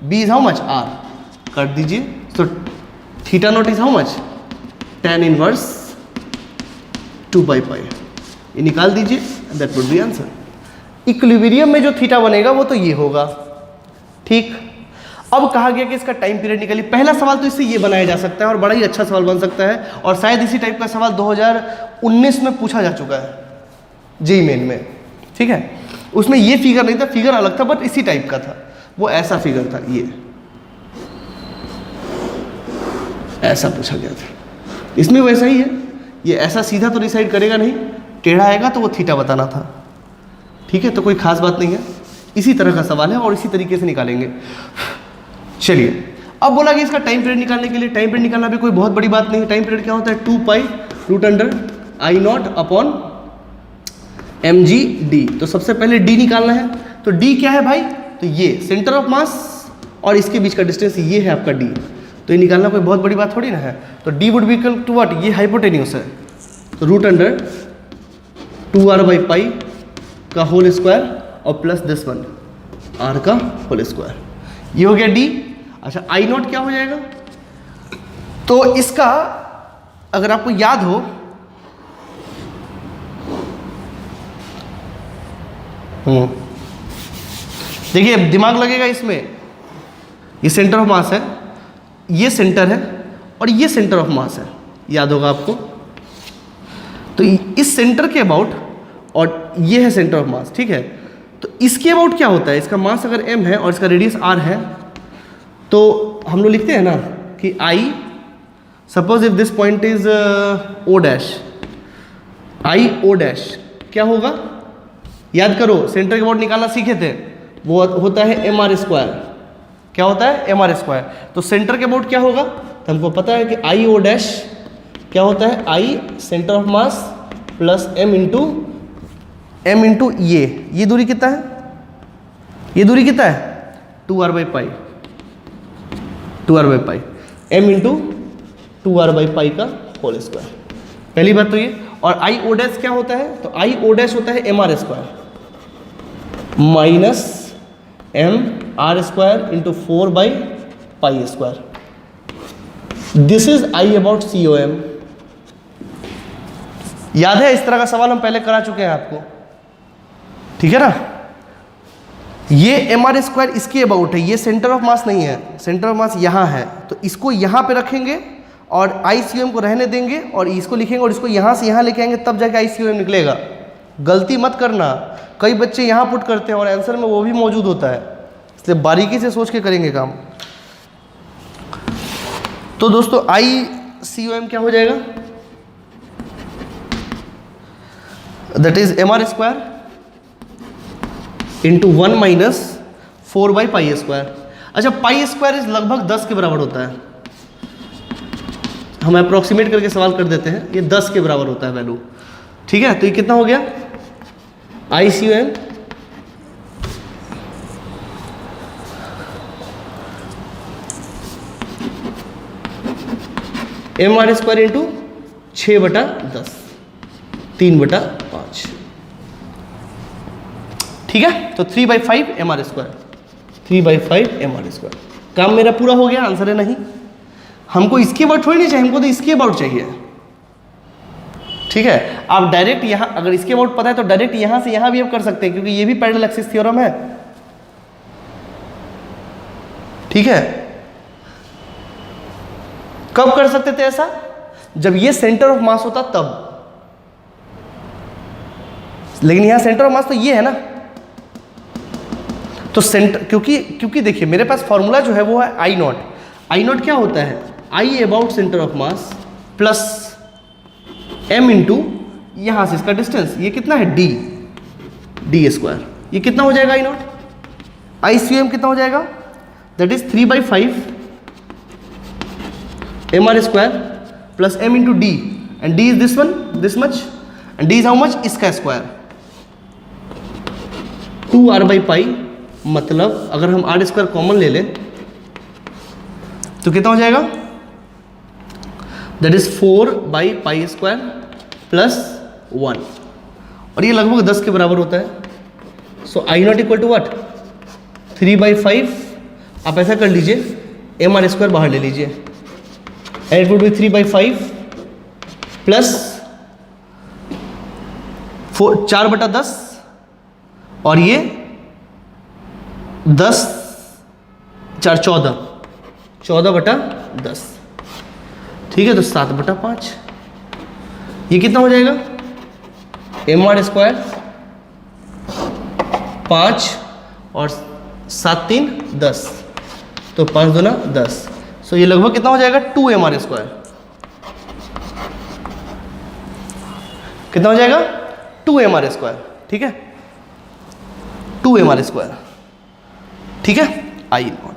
B is how much r, काट दीजिए। So theta naught is how much, tan inverse 2 by pi, ये निकाल दीजिए, that would B answer. Equilibrium में जो theta बनेगा वो तो ये होगा, ठीक। अब कहा गया कि इसका टाइम पीरियड निकालिए। पहला सवाल तो इससे ये बनाया जा सकता है और बड़ा ही अच्छा सवाल बन सकता है, और शायद इसी टाइप का सवाल 2019 में पूछा जा चुका है जेईई मेन में, ठीक है। उसमें ये फिगर नहीं था, फिगर अलग था, बट इसी टाइप का था। वो ऐसा फिगर था, ये ऐसा पूछा गया था। इसमें वैसा ही है, ये ऐसा सीधा तो डिसाइड करेगा नहीं, टेढ़ा आएगा तो वो थीटा बताना था, ठीक है। तो कोई खास बात नहीं है, इसी तरह का सवाल है और इसी तरीके से निकालेंगे। चलिए, अब बोला कि इसका टाइम पीरियड निकालने के लिए, टाइम पीरियड निकालना भी कोई बहुत बड़ी बात नहीं है। टाइम पीरियड क्या होता है, 2 pi root under I naught upon mg/d। तो सबसे पहले d निकालना है, तो d क्या है भाई, तो ये सेंटर ऑफ मास और इसके बीच का डिस्टेंस ये है आपका d, तो ये निकालना कोई बहुत बड़ी बात थोड़ी ना है। तो d would be equal to what, ये हाइपोटेन्यूस है, तो root under 2r by pi का होल स्क्वायर और प्लस दिस वन r का होल स्क्वायर, ये हो गया d। अच्छा, आई नॉट क्या हो जाएगा, तो इसका अगर आपको याद हो, देखिए दिमाग लगेगा इसमें, ये सेंटर ऑफ मास है, ये सेंटर है और ये सेंटर ऑफ मास है, याद होगा आपको। तो इस सेंटर के अबाउट और ये है सेंटर ऑफ मास, ठीक है। तो इसके अबाउट क्या होता है, इसका मास अगर m है और इसका रेडियस r है, तो हम लोग लिखते हैं ना कि I, suppose if this point is O dash, I O dash क्या होगा, याद करो सेंटर के अबाउट निकालना सीखे थे, वो होता है mr स्क्वायर। क्या होता है, mr स्क्वायर। तो सेंटर के अबाउट क्या होगा, तो हमको पता है कि I O डैश क्या होता है, I centre of mass plus m into ये दूरी कितना है, ये दूरी कितना है 2r by pi, 2r by pi, m into 2r by pi का होल स्क्वायर, पहली बात तो ये। और आई ओ डैश क्या होता है, तो आई ओ डैश होता है mr square minus mr square into 4 by pi square. This is I about COM। याद है, इस तरह का सवाल हम पहले करा चुके हैं आपको, ठीक है ना। ये mr स्क्वायर इसके अबाउट है, ये सेंटर ऑफ मास नहीं है, सेंटर ऑफ मास यहाँ है, तो इसको यहाँ पे रखेंगे और ICOM को रहने देंगे और इसको लिखेंगे और इसको यहाँ से यहाँ लेके आएंगे, तब जाके ICOM निकलेगा। गलती मत करना, कई बच्चे यहाँ पुट करते हैं और आंसर में वो भी मौजूद होता है, इसलिए बारीकी से सोच के करेंगे काम। तो दोस्तों ICOM क्या हो जाएगा, that is mr square into 1 minus 4 by pi square. अच्छा, पाई स्क्वायर इज लगभग 10 के बराबर होता है, हम अप्रोक्सीमेट करके सवाल कर देते हैं, ये 10 के बराबर होता है वैल्यू, ठीक है। तो ये कितना हो गया, ICOM mr स्क्वायर इंटू 6/10, 3/5, ठीक है। तो 3/5 mr स्क्वायर, 3/5 mr स्क्वायर। काम मेरा पूरा हो गया, आंसर है नहीं। हमको इसके अबाउट थोड़ी नहीं चाहिए, हमको तो इसके अबाउट चाहिए, ठीक है। आप डायरेक्ट यहाँ, अगर इसके अबाउट पता है तो डायरेक्ट यहाँ से यहाँ भी आप कर सकते हैं, क्योंकि ये भी पैरेलल एक्सिस थ्योरम है, ठीक है। कब कर सकते थे ऐसा, जब ये सेंटर ऑफ मास होता तब, लेकिन यहाँ सेंटर ऑफ मास तो ये है ना, तो सेंटर, क्योंकि देखिए मेरे पास फॉर्मूला जो है वो है आई नॉट। आई नॉट क्या होता है, आई about centre of mass plus m into यहाँ से इसका डिस्टेंस, ये कितना है d स्क्वायर, ये कितना हो जाएगा आई नॉट। ICOM कितना हो जाएगा, that is 3/5 mr square plus m into d, and d is this one, this much, and d is how much, इसका स्क्वायर 2r बाई पाई। मतलब अगर हम r स्क्वायर कॉमन ले लें तो कितना हो जाएगा दैट इज 4/π² प्लस 1, और ये लगभग 10 के बराबर होता है। So I not equal to what, 3/5। आप ऐसा कर लीजिए, mr² बाहर ले लीजिए, and it would B 3/5 plus 4/10, और ये 10 4 14, 14/10, ठीक है। तो 7/5, ये कितना हो जाएगा, mr² 5 और 7 3 10, तो 5 दूना 10। सो ये लगभग कितना हो जाएगा, 2mr²। कितना हो जाएगा, 2mr², ठीक है, 2mr², ठीक है, आई नॉट,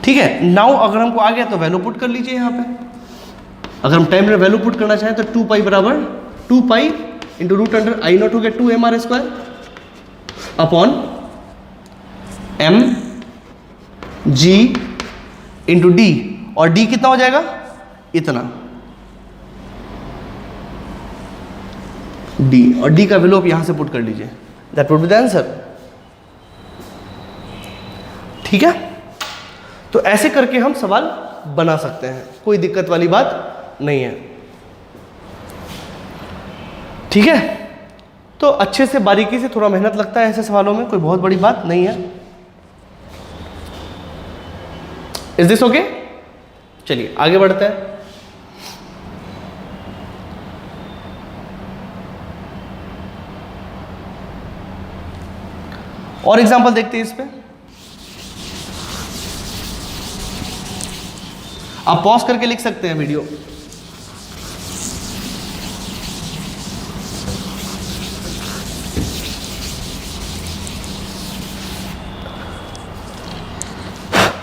ठीक है। नाउ अगर हमको आ गया तो वैल्यू पुट कर लीजिए यहाँ पे। अगर हम टाइम में वैल्यू पुट करना चाहें तो 2π बराबर 2π इंटू √I0 हो गया 2mr² upon mg into D, और डी कितना हो जाएगा, इतना डी, और डी का वैल्यू आप यहां से पुट कर लीजिए, that would be the answer, ठीक है। तो ऐसे करके हम सवाल बना सकते हैं, कोई दिक्कत वाली बात नहीं है, ठीक है। तो अच्छे से बारीकी से, थोड़ा मेहनत लगता है ऐसे सवालों में, कोई बहुत बड़ी बात नहीं है। Is this okay? चलिए आगे बढ़ते हैं। और एग्जांपल देखते हैं इस पे। आप पॉज करके लिख सकते हैं वीडियो।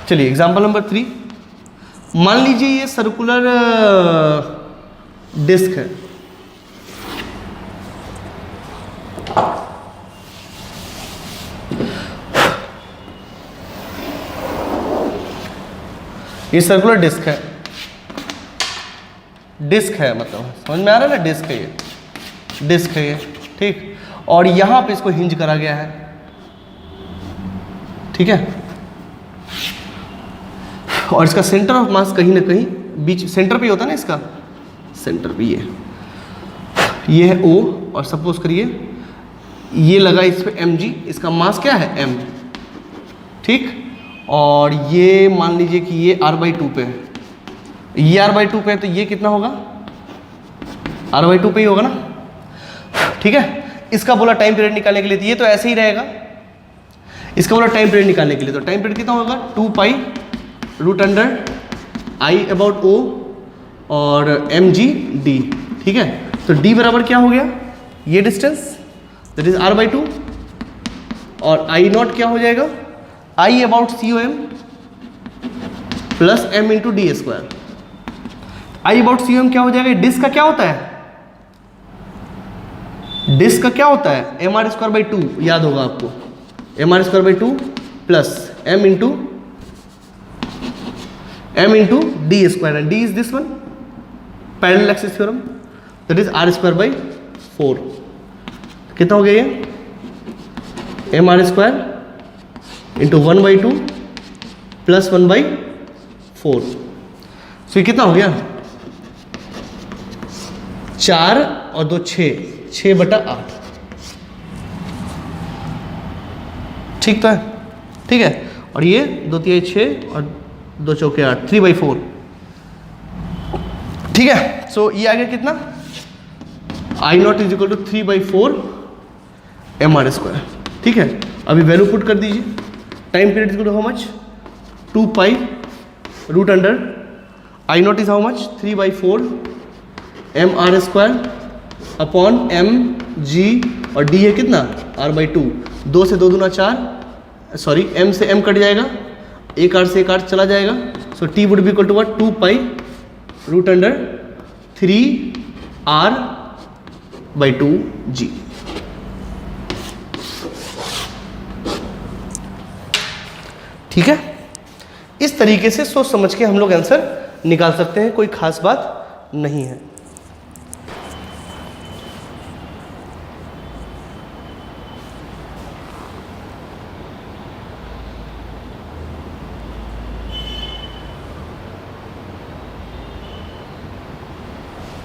चलिए एग्जांपल नंबर 3, मान लीजिए ये सर्कुलर डिस्क है, ये सर्कुलर डिस्क है, डिस्क है मतलब समझ में आ रहा है ना, डिस्क है ये, डिस्क है ये, ठीक। और यहां पे इसको हिंज करा गया है, ठीक है। और इसका सेंटर ऑफ मास कहीं ना कहीं बीच, सेंटर पे होता है ना इसका, सेंटर पे ये है O, और सपोज करिए ये लगा इस पे mg, इसका मास क्या है m, ठीक। और ये मान लीजिए कि ये r/2 पे है, ये r/2 पे है, तो ये कितना होगा, r/2 पे ही होगा ना, ठीक है। इसका बोला टाइम पीरियड निकालने के लिए, तो ये तो ऐसे ही रहेगा। इसका बोला टाइम पीरियड निकालने के लिए, तो टाइम पीरियड कितना होगा, 2π √I/O और mg/d, ठीक है। तो d बराबर क्या हो गया, ये डिस्टेंस दैट इज r/2, और I0 क्या हो जाएगा, I/COM plus m into D square. I/COM क्या हो जाएगा, डिस्क का क्या होता है, डिस्क का क्या होता है, mr²/2, याद होगा आपको, mr²/2 plus m into D square, and D is this one, parallel axis theorem, that is r²/4। कितना हो गया ये, mr² इंटू 1/2 प्लस 1/4। सो ये कितना हो गया, 4 और 2 6, 6/8, ठीक तो है, ठीक है। और ये 2 3 6 और 2 चौके 8, 3/4, ठीक है। सो ये आ गया कितना, I0 is equal to 3/4 mr², ठीक है। अभी वैल्यू पुट कर दीजिए, time period is equal to how much, 2π √I0 is how much, 3/4 mr² upon mg, और d है कितना, r/2, 2 से 2 दूना 4, सॉरी m से m कट जाएगा, एक आर से एक आर चला जाएगा। So t would be equal to what, 2π √3r/2g, ठीक है। इस तरीके से सोच समझ के हम लोग आंसर निकाल सकते हैं, कोई खास बात नहीं है।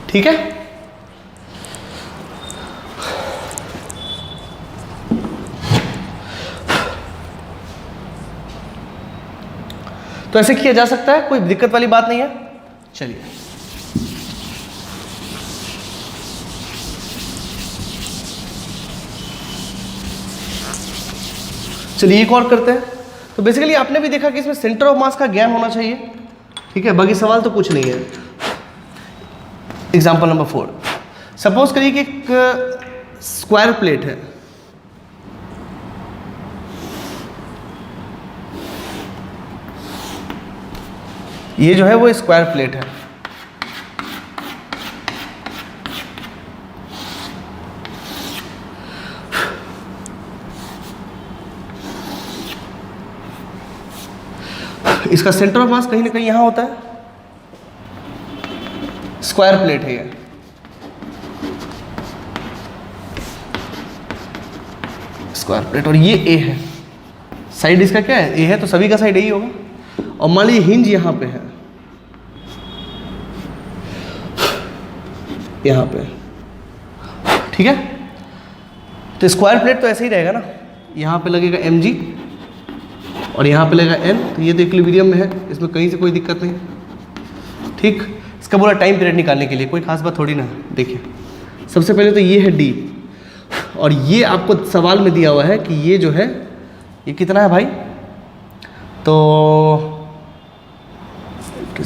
ठीक है, तो ऐसे किया जा सकता है, कोई दिक्कत वाली बात नहीं है। चलिए चलिए एक और करते हैं। तो बेसिकली आपने भी देखा कि इसमें सेंटर ऑफ मास का ज्ञान होना चाहिए, ठीक है, बाकी सवाल तो कुछ नहीं है। एग्जाम्पल नंबर 4, सपोज करिए कि एक स्क्वायर प्लेट है, ये जो है वो स्क्वायर प्लेट है। इसका सेंटर ऑफ मास कहीं ना कहीं यहां होता है, स्क्वायर प्लेट है ये। स्क्वायर प्लेट और ये ए है, साइड इसका क्या है, ए है, तो सभी का साइड ए ही होगा। और मान लीजिए हिंज यहां पे है, यहां पे, ठीक है। तो स्क्वायर प्लेट तो ऐसे ही रहेगा ना, यहां पे लगेगा mg और यहां पे लगेगा n, तो ये तो इक्विलिब्रियम में है, इसमें कहीं से कोई दिक्कत नहीं, ठीक। इसका पूरा टाइम पीरियड निकालने के लिए कोई खास बात थोड़ी ना है। देखिए सबसे पहले तो ये है d, और ये आपको सवाल में दिया हुआ है कि ये जो है ये कितना है भाई, तो a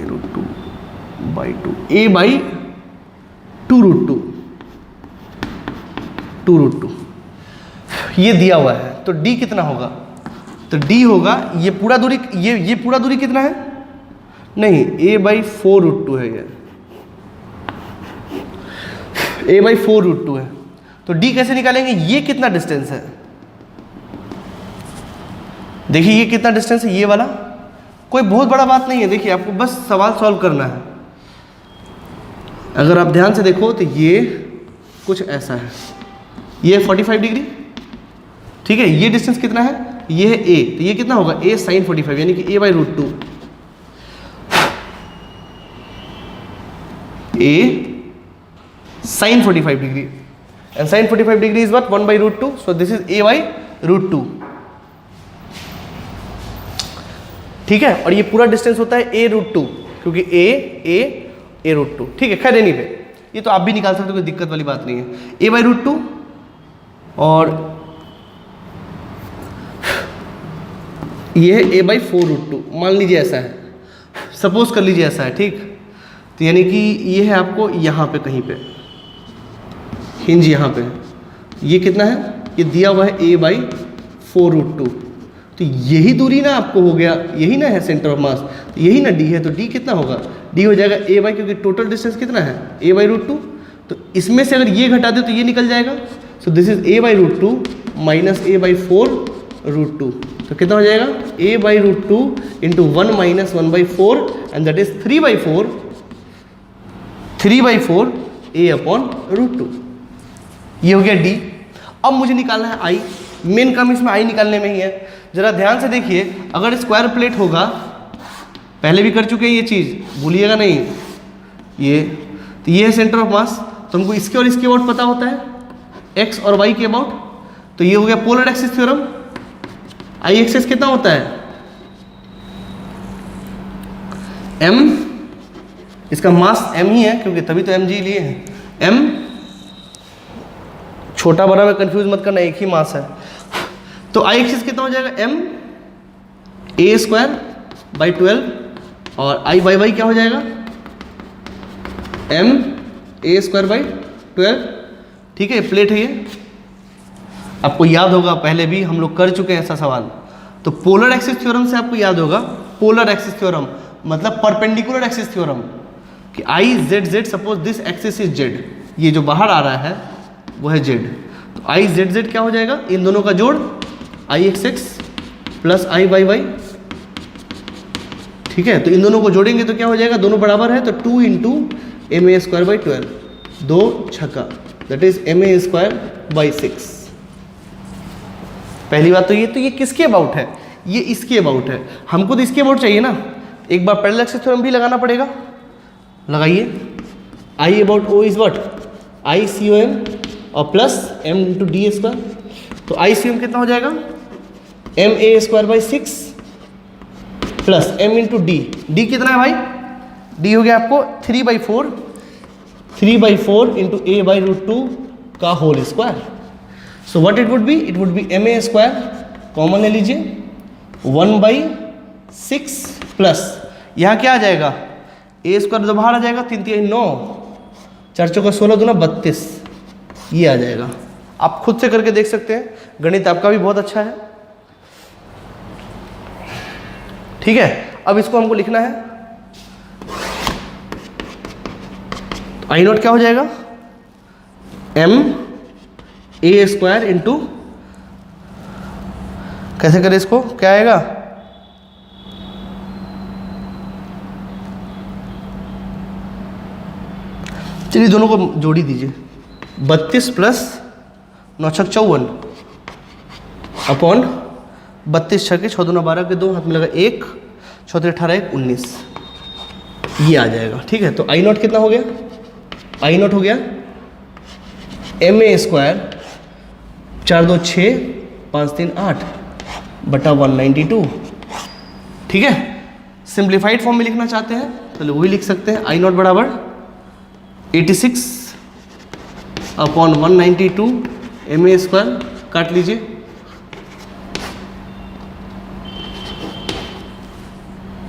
root 2 by 2, a by 2 root 2 ये दिया हुआ है। तो d कितना होगा, तो d होगा ये पूरा दूरी, ये पूरा दूरी कितना है, नहीं a बाई 4 रूट 2 है, ये a बाई 4 रूट 2 है। तो d कैसे निकालेंगे, ये कितना डिस्टेंस है, देखिए ये कितना डिस्टेंस है, ये वाला, कोई बहुत बड़ा बात नहीं है। देखिए आपको बस सवाल सॉल्व करना है। अगर आप ध्यान से देखो तो ये कुछ ऐसा है, ये 45 डिग्री, ठीक है। ये डिस्टेंस कितना है, ये है a, तो ये कितना होगा a साइन 45, यानी कि a by root 2, a sine 45 degree, and sine 45 degree is what 1 by root 2, so this is a by root 2, ठीक है। और ये पूरा डिस्टेंस होता है a रूट 2, क्योंकि a रूट 2, ठीक है। खैर नहीं पे ये तो आप भी निकाल सकते हो, कोई दिक्कत वाली बात नहीं है। a बाई रूट 2 और ये है a बाई 4 रूट 2, मान लीजिए ऐसा है, सपोज कर लीजिए ऐसा है, ठीक। तो यानी कि ये है आपको यहाँ पे कहीं पे हिंज, यहाँ पे ये कितना है, ये दिया हुआ है a बाई 4 रूट 2, तो यही दूरी ना आपको हो गया, यही ना है सेंटर ऑफ मास, तो यही ना d है, तो d कितना होगा, d हो जाएगा a बाई, क्योंकि टोटल डिस्टेंस कितना है a बाई रूट 2, तो इसमें से अगर ये घटा दे तो ये निकल जाएगा, so this is a by root 2 minus a by 4 root 2, तो कितना हो जाएगा a by root 2 into 1 minus 1 by 4, and that is 3 by 4 a upon root 2, ये हो गया d। अब मुझे निकालना है i, मेन काम इसमें i निकालने में ही है। जरा ध्यान से देखिए, अगर स्क्वायर प्लेट होगा, पहले भी कर चुके हैं ये चीज़, भूलिएगा नहीं, ये तो ये है सेंटर ऑफ मास, तो हमको इसके और इसके अबाउट पता होता है, x और y के अबाउट, तो ये हो गया पोलर एक्सिस थ्योरम। आई एक्सिस कितना होता है m, इसका मास m ही है, क्योंकि तभी तो mg लिए हैं, m छोटा बड़ा में कंफ्यूज मत करना, एक ही मास है। तो आई एक्सिस कितना हो जाएगा m a स्क्वायर बाई 12, और आई बाई वाई क्या हो जाएगा m a स्क्वायर बाई 12, ठीक है। प्लेट है ये, आपको याद होगा पहले भी हम लोग कर चुके हैं ऐसा सवाल। तो पोलर एक्सिस थ्योरम से आपको याद होगा, पोलर एक्सिस थ्योरम मतलब परपेंडिकुलर एक्सिस थ्योरम, कि I Z Z, suppose this axis is Z, ये जो बाहर आ रहा है वो है जेड, तो आई जेड जेड क्या हो जाएगा, इन दोनों का जोड़ आई x x plus I y Y, ठीक है, तो इन दोनों को जोड़ेंगे तो क्या हो जाएगा, दोनों बराबर है तो 2 इंटू ma²/12, 2 छक्का, दैट इज ma²/6। पहली बात तो ये किसके अबाउट है, ये इसके अबाउट है, हमको तो इसके अबाउट चाहिए ना। एक बार पैरेलल एक्सिस थ्योरम भी लगाना पड़ेगा, लगाइए। I about O is what, I C O M और प्लस m इंटू d²। तो आई सी ओ एम कितना हो जाएगा, ma²/6 plus m into D. D कितना है भाई, डी हो गया आपको 3/4 इंटू a/√2 का whole square. So what it would be, it would be ma², common ले लीजिए, 1/6 प्लस यहाँ क्या आ जाएगा, a² तो बाहर आ जाएगा, 3 3 9, 4 4 16 दूना 32, ये आ जाएगा। आप खुद से करके देख सकते हैं, गणित आपका भी बहुत अच्छा है। ठीक है, अब इसको हमको लिखना है, तो आई नॉट क्या हो जाएगा, ma² इंटू, कैसे करें इसको, क्या आएगा, चलिए दोनों को जोड़ ही दीजिए, 32 प्लस 9 छक 54 अपॉन 32 छके 6 दूना 12 के 2 हाथ में लगा 1, 6 18 1 19, ये आ जाएगा। ठीक है, तो आई नॉट कितना हो गया, आई नॉट हो गया ma², 4 2 6 5 3 8 बटा 192। ठीक है, सिंप्लीफाइड फॉर्म में लिखना चाहते हैं तो वही लिख सकते हैं, आई नॉट बराबर 86 अपॉन 192 ma², काट लीजिए,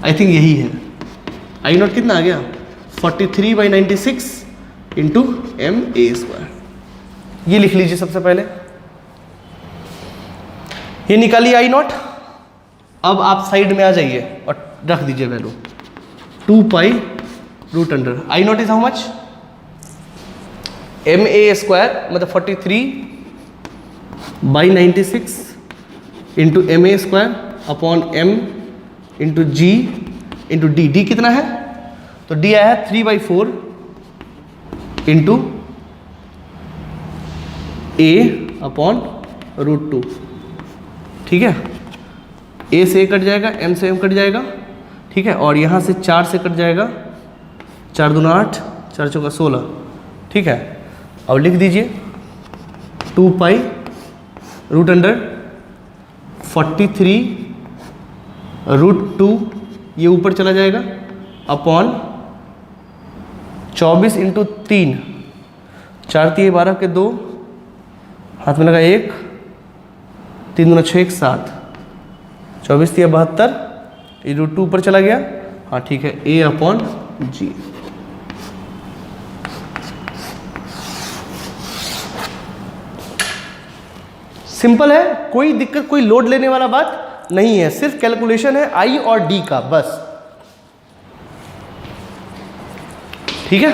आई थिंक यही है। आई नॉट कितना आ गया, 43/96 इंटू ma², ये लिख लीजिए सबसे पहले, ये निकालिए आई नॉट। अब आप साइड में आ जाइए और रख दीजिए वैल्यू 2π√अंडर, I naught is how much, ma² मतलब 43/96 into ma² upon m into g into d, d कितना है, तो d आया है 3/4 इंटू a अपॉन √2। ठीक है, a से a कट जाएगा, m से m कट जाएगा, ठीक है, और यहाँ से 4 से कट जाएगा, 4 दूना 8, 4 चौका 16। ठीक है, अब लिख दीजिए 2π√अंडर 43√2, ये ऊपर चला जाएगा, अपॉन 24 इंटू 3, 4 3 12 के 2 हाथ में लगा 1, 3 दूना 6 1 7, 24 3 72, ये √2 ऊपर चला गया, हाँ ठीक है, a अपॉन जी। सिंपल है, कोई दिक्कत, कोई लोड लेने वाला बात नहीं है, सिर्फ कैलकुलेशन है आई और डी का बस। ठीक है,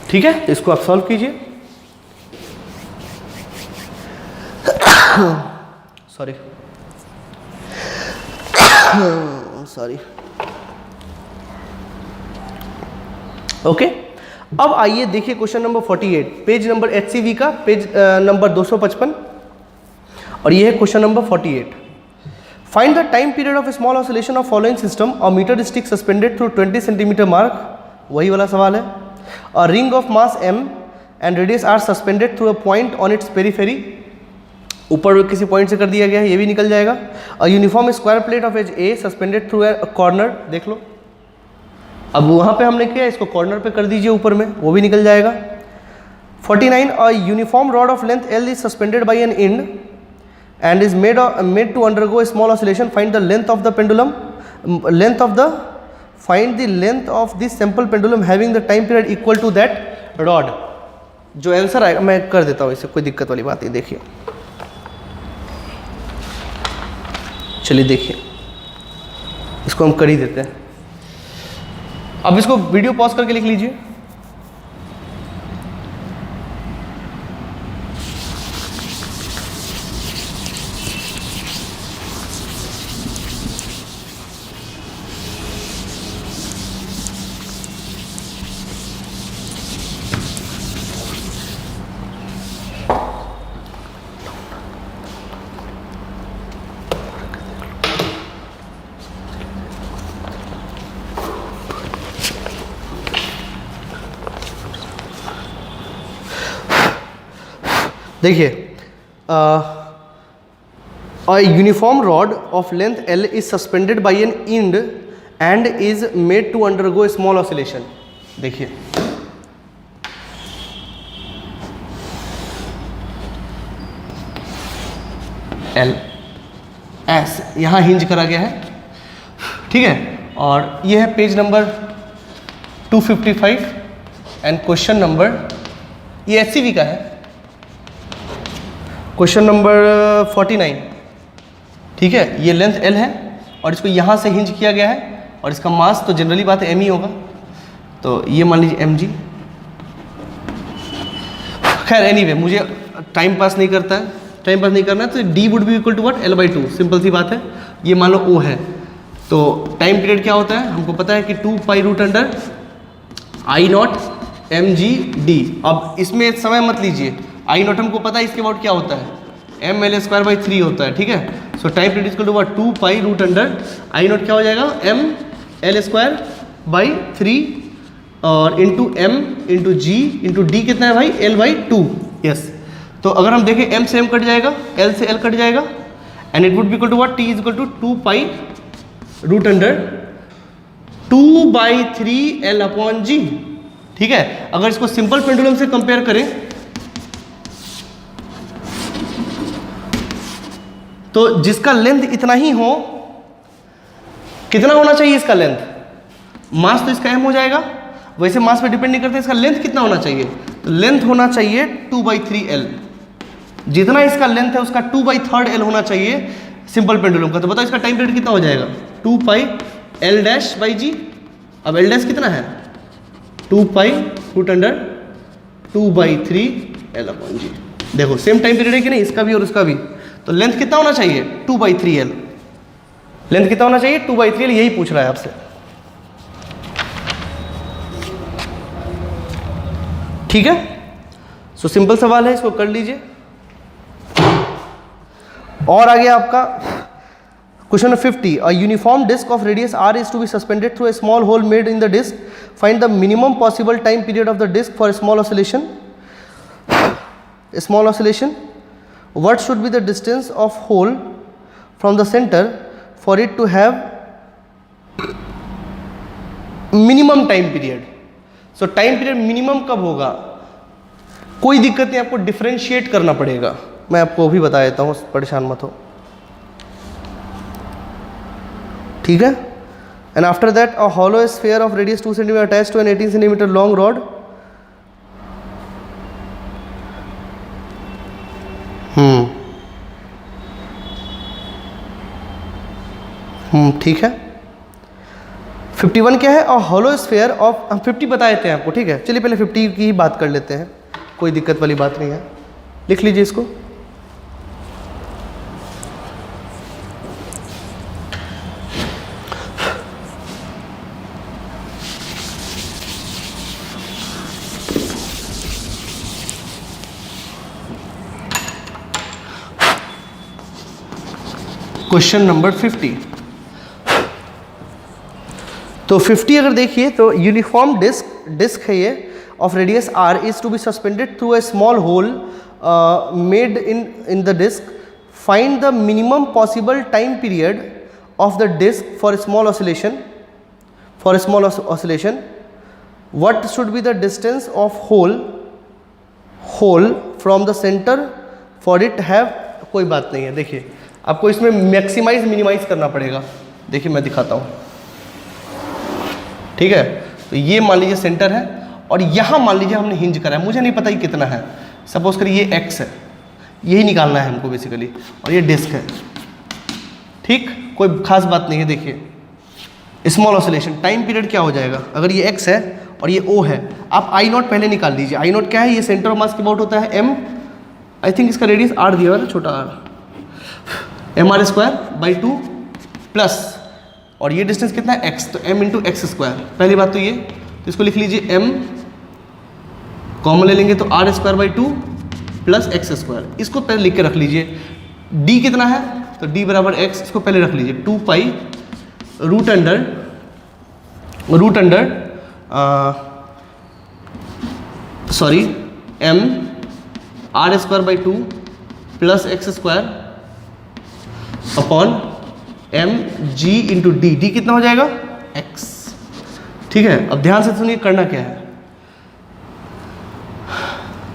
ठीक है, तो इसको आप सॉल्व कीजिए। सॉरी सॉरी ओके, अब आइए देखिए question number 48, page number HCV का पेज नंबर 255, और ये है question number 48। Find the time period of small oscillation of following system, और metre stick suspended through 20 centimetre mark, वही वाला सवाल है। A ring of mass m and radius r suspended through a point on its periphery, ऊपर किसी point से कर दिया गया है, ये भी निकल जाएगा। A uniform square plate of edge a suspended through a corner, देख लो, अब वहाँ पे हमने किया, इसको कॉर्नर पे कर दीजिए ऊपर में, वो भी निकल जाएगा। 49 A uniform rod of length L is suspended by an end and is made to undergo a small oscillation. Find the length of the pendulum, find the length of this sample pendulum having the time period equal to that rod। जो answer आएगा मैं कर देता हूँ, इससे कोई दिक्कत वाली बात नहीं। देखिए, चलिए देखिए, इसको हम कर ही देते हैं। अब इसको वीडियो पॉज करके लिख लीजिए। देखिए a uniform rod of length L is suspended by an end and is made to undergo a small oscillation. देखिए L S यहाँ हिंज करा गया है, ठीक है, और ये है page number 255 and question number, ये HCV का है, क्वेश्चन नंबर 49, ठीक है। ये लेंथ L है और इसको यहाँ से हिंज किया गया है और इसका मास तो जनरली बात है m ही होगा, तो ये मान लीजिए mg। खैर एनीवे मुझे टाइम पास नहीं करता है, टाइम पास नहीं करना है, तो d would be equal to what, L/2, simple सी बात है। ये मान लो O है, तो टाइम पीरियड क्या होता है हमको पता है कि 2π√I0 mg/d। अब इसमें समय मत लीजिए, I0 हमको पता है, इसके बाद क्या होता है mL²/3 होता है, ठीक है। So time period equal to what, 2π√I0 क्या हो जाएगा mL²/3 और into m into g into d कितना है भाई, L/2। यस, तो अगर हम देखें m से m कट जाएगा, l से l कट जाएगा, and it would be equal to what, t is equal to 2π√2/3L/g, ठीक है। अगर इसको सिंपल पेंडुलम से कंपेयर करें तो जिसका लेंथ इतना ही हो, कितना होना चाहिए इसका लेंथ, मास तो इसका m हो जाएगा, वैसे मास पे डिपेंड नहीं करते, इसका लेंथ कितना होना चाहिए, तो लेंथ होना चाहिए 2/3L। जितना इसका लेंथ है उसका 2/3L होना चाहिए सिंपल पेंडुलम का। तो बताओ इसका टाइम पीरियड कितना हो जाएगा, 2πL'/g। अब L' कितना है, 2π√2/3L/g। देखो सेम टाइम पीरियड है कि नहीं, इसका भी और उसका भी, तो लेंथ कितना होना चाहिए, 2/3L। लेंथ कितना होना चाहिए, 2/3L, यही पूछ रहा है आपसे, ठीक है। सो सिंपल सवाल है, इसको कर लीजिए। और आगे आपका question 50, a uniform disc of radius r is to be suspended through a small hole made in the disk. Find the minimum possible time period of the disk for a small oscillation. What should be the distance of hole from the center for it to have minimum time period? So time period minimum कब होगा, कोई दिक्कत नहीं, आपको differentiate करना पड़ेगा, मैं आपको भी बता देता हूँ, परेशान मत हो, ठीक है। And after that a hollow sphere of radius 2 cm attached to an 18 cm long rod. ठीक है। 51 क्या है, अ hollow sphere of, हम 50 बता देते हैं आपको, ठीक है। चलिए पहले 50 की ही बात कर लेते हैं, कोई दिक्कत वाली बात नहीं है, लिख लीजिए इसको। क्वेश्चन नंबर 50, तो 50 अगर देखिए तो यूनिफॉर्म डिस्क है ये of radius r is to be suspended through a small hole made in the disc. Find the minimum possible time period of the disc for small oscillation. What should be the distance of hole from the center for it have, कोई बात नहीं है. देखिए आपको इसमें maximise minimise करना पड़ेगा. देखिए मैं दिखाता हूँ, ठीक है. तो ये मान लीजिए सेंटर है और यहाँ मान लीजिए हमने हिंज करा है, मुझे नहीं पता ये कितना है. सपोज करिए ये x है, यही निकालना है हमको बेसिकली, और ये डिस्क है. ठीक, कोई खास बात नहीं है. देखिए स्मॉल ऑसिलेशन टाइम पीरियड क्या हो जाएगा, अगर ये x है और ये O है, आप I0 पहले निकाल लीजिए. I0 क्या है, ये सेंटर ऑफ मास के अबाउट होता है m, आई थिंक इसका रेडियस r दिया हुआ है, छोटा r, mr²/2 प्लस, और ये डिस्टेंस कितना है x, तो m इंटू x². पहली बात तो ये, तो इसको लिख लीजिए m, कॉमन ले लेंगे तो r²/2 प्लस x². इसको पहले लिख के रख लीजिए. d कितना है, तो d बराबर x, इसको पहले रख लीजिए. 2π root under m R square by 2 plus X square upon M G into D. D कितना हो जाएगा? एक्स। ठीक है, अब ध्यान से सुनिए करना क्या है।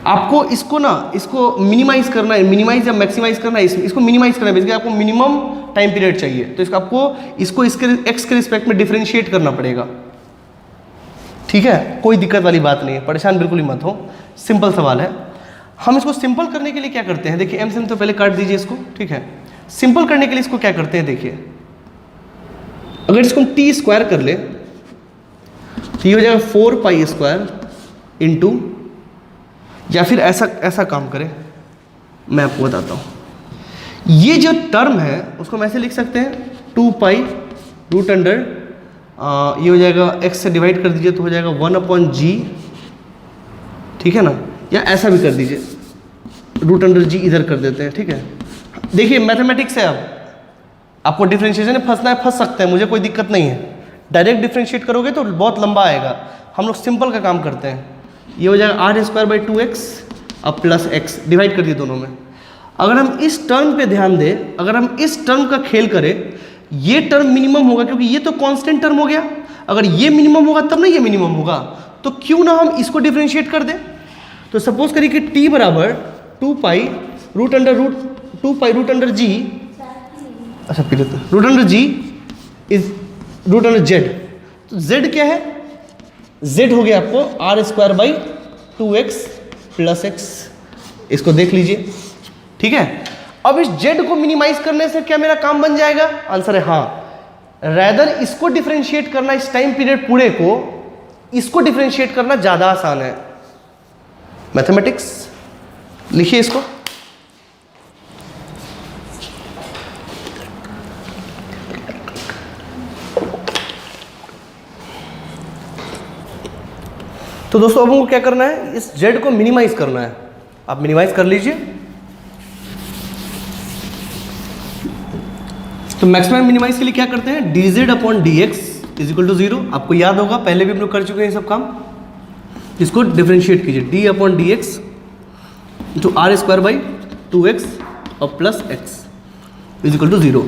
आपको इसको मिनिमाइज करना है, मिनिमाइज या मैक्सिमाइज करना है। इसको मिनिमाइज करना है, बेसिकली आपको मिनिमम टाइम पीरियड चाहिए, तो इसको इसके एक्स के रिस्पेक्ट में डिफरेंशिएट करना पड़ेगा। ठीक है, कोई दिक्कत वाली बात नहीं है, परेशान बिल्कुल ही मत हो, सिंपल सवाल है। हम इसको सिंपल करने के लिए क्या करते हैं, देखिए एम से तो पहले काट दीजिए इसको। ठीक है, सिंपल करने के लिए इसको क्या करते हैं, देखिए अगर इसको हम टी स्क्वायर कर ले तो ये हो जाएगा 4 पाई स्क्वायर इंटू, या फिर ऐसा काम करें, मैं आपको बताता हूँ। ये जो टर्म है उसको हम ऐसे लिख सकते हैं 2 पाई रूट अंडर, ये हो जाएगा x से डिवाइड कर दीजिए तो हो जाएगा 1/g। ठीक है ना, या ऐसा भी कर दीजिए, रूट अंडर जी इधर कर देते हैं। ठीक है, देखिए मैथमेटिक्स है, अब आपको डिफरेंशिएशन में फंसना है फंस सकते हैं, मुझे कोई दिक्कत नहीं है। डायरेक्ट डिफरेंशिएट करोगे तो बहुत लंबा आएगा, हम लोग सिंपल का काम करते हैं। ये हो जाएगा आर स्क्वायर बाई 2x अब प्लस एक्स, डिवाइड कर दिए दोनों में। अगर हम इस टर्म पे ध्यान दें, अगर हम इस टर्म का खेल करें, ये टर्म मिनिमम होगा क्योंकि ये तो कांस्टेंट टर्म हो गया। अगर ये मिनिमम होगा तब ना ये मिनिमम होगा, तो क्यों ना हम इसको डिफरेंशिएट कर दें। तो सपोज करिए कि t बराबर 2 पाई रूट अंडर जी, अच्छा पी लेते हैं, root under G is root under Z. तो z क्या है, z हो गया आपको R square by 2x plus X, इसको देख लीजिए। ठीक है, अब इस z को मिनिमाइज करने से क्या मेरा काम बन जाएगा, आंसर है हाँ। रैदर इसको डिफरेंशिएट करना, इस टाइम पीरियड पूरे को इसको डिफरेंशिएट करना ज्यादा आसान है। मैथमेटिक्स लिखिए इसको, तो दोस्तों अब हमको क्या करना है, इस z को मिनिमाइज करना है। आप मिनिमाइज कर लीजिए। तो मैक्सिमम मिनिमाइज के लिए क्या करते हैं, dz upon dx is equal to 0। आपको याद होगा, पहले भी हम लोग कर चुके हैं ये सब काम। इसको डिफरेंशिएट कीजिए, d upon dx into R square by 2x और plus X is equal to 0।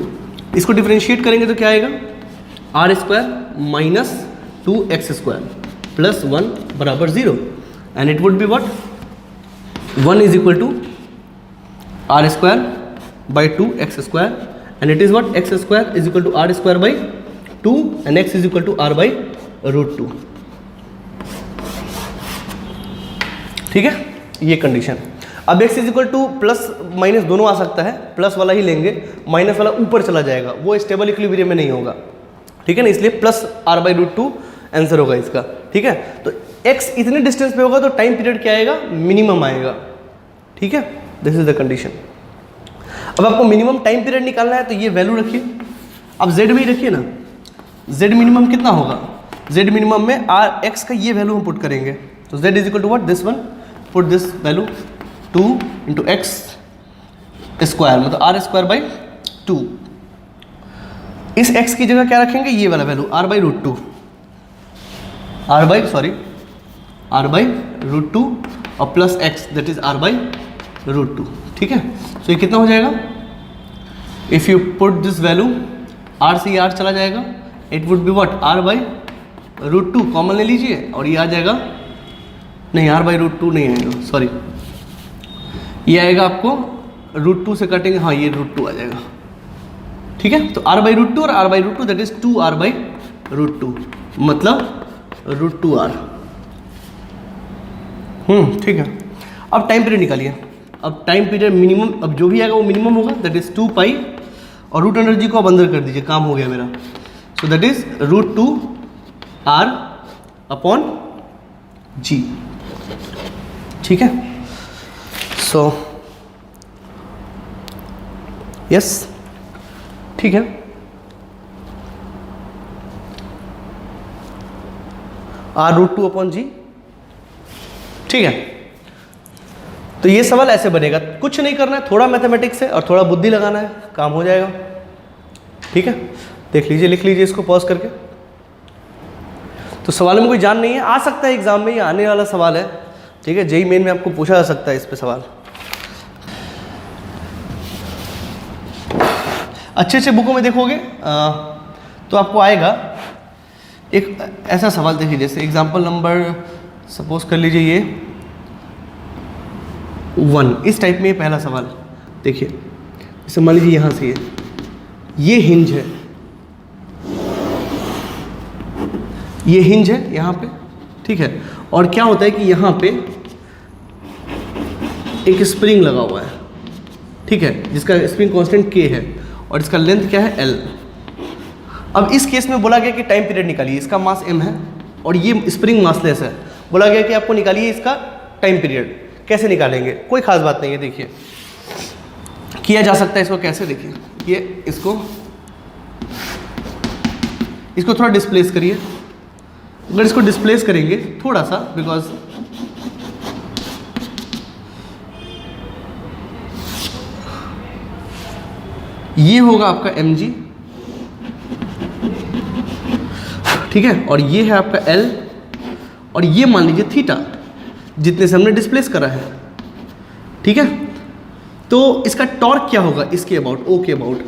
इसको डिफरेंशिएट करेंगे तो क्या आएगा, R square minus 2x square plus 1 बराबर 0, and it would be what, 1 is equal to R square by 2x square, and it is what, x square is equal to r square by 2 and x is equal to r by root 2। ठीक है, ये condition. अब x is equal to plus minus दोनों आ सकता है, plus वाला ही लेंगे, minus वाला ऊपर चला जाएगा, वो स्टेबल इक्विलिब्रियम में नहीं होगा। ठीक है ना, इसलिए plus r by root 2 answer होगा इसका। ठीक है, तो x इतने डिस्टेंस पे होगा तो टाइम पीरियड क्या आएगा, मिनिमम आएगा। ठीक है, दिस इज द कंडीशन। अब आपको मिनिमम टाइम पीरियड निकालना है तो ये वैल्यू रखिए, अब z भी रखिए ना। z मिनिमम कितना होगा, z मिनिमम में r x का ये वैल्यू हम पुट करेंगे, तो z is equal to what, this one, put this value 2 into X square, मतलब r स्क्वायर बाई 2। इस x की जगह क्या रखेंगे, ये वाला value r by root 2, r by root 2 और plus x that is r by root 2। ठीक है, तो ये कितना हो जाएगा, if you put this value, r से ये r चला जाएगा, it would be what, r by root 2 common ले लीजिए और ये आ जाएगा, नहीं r बाई रूट 2 नहीं आएगा, सॉरी, ये आएगा आपको रूट 2 से कटेंगे, हाँ ये रूट 2 आ जाएगा। ठीक है, तो r बाई रूट 2 और r by root 2 that is 2r by root 2, मतलब रूट 2r। ठीक है, अब टाइम पीरियड निकालिए। अब टाइम पीरियड मिनिमम, अब जो भी आएगा वो मिनिमम होगा, दैट इज 2 पाई और रूट अंडर जी को अब अंदर कर दीजिए, काम हो गया मेरा। So that is root 2 r upon G. ठीक है, सो यस, ठीक है, r रूट 2 अपॉन जी। ठीक है, तो ये सवाल ऐसे बनेगा, कुछ नहीं करना है, थोड़ा मैथमेटिक्स है और थोड़ा बुद्धि लगाना है, काम हो जाएगा। ठीक है, देख लीजिए, लिख लीजिए इसको पॉज करके। तो सवाल में कोई जान नहीं है, आ सकता है एग्जाम में, ये आने वाला सवाल है। ठीक है, जेईई मेन में आपको पूछा जा सकता है इस पे सवाल। अच्छे अच्छे बुकों में देखोगे तो आपको आएगा एक ऐसा सवाल। देखिए जैसे एग्जाम्पल नंबर सपोज कर लीजिए ये 1, इस टाइप में ये पहला सवाल। देखिए जैसे मान लीजिए यहाँ से ये हिंज है, ये हिंज है यहाँ पे, ठीक है। और क्या होता है कि यहाँ पे एक स्प्रिंग लगा हुआ है, ठीक है, जिसका स्प्रिंग कांस्टेंट k है और इसका लेंथ क्या है l। अब इस केस में बोला गया कि टाइम पीरियड निकालिए, इसका मास m है और ये स्प्रिंग मासलेस है। बोला गया कि आपको निकालिए इसका टाइम पीरियड। कैसे निकालेंगे, कोई खास बात नहीं है। देखिए किया जा सकता है इसको कैसे, देखिए ये इसको थोड़ा डिस्प्लेस करिए। अगर इसको डिस्प्लेस करेंगे थोड़ा सा, बिकॉज ये होगा आपका mg, ठीक है, और ये है आपका l, और ये मान लीजिए थीटा जितने से हमने डिस्प्लेस करा है, ठीक है। तो इसका टॉर्क क्या होगा इसके अबाउट, o के about.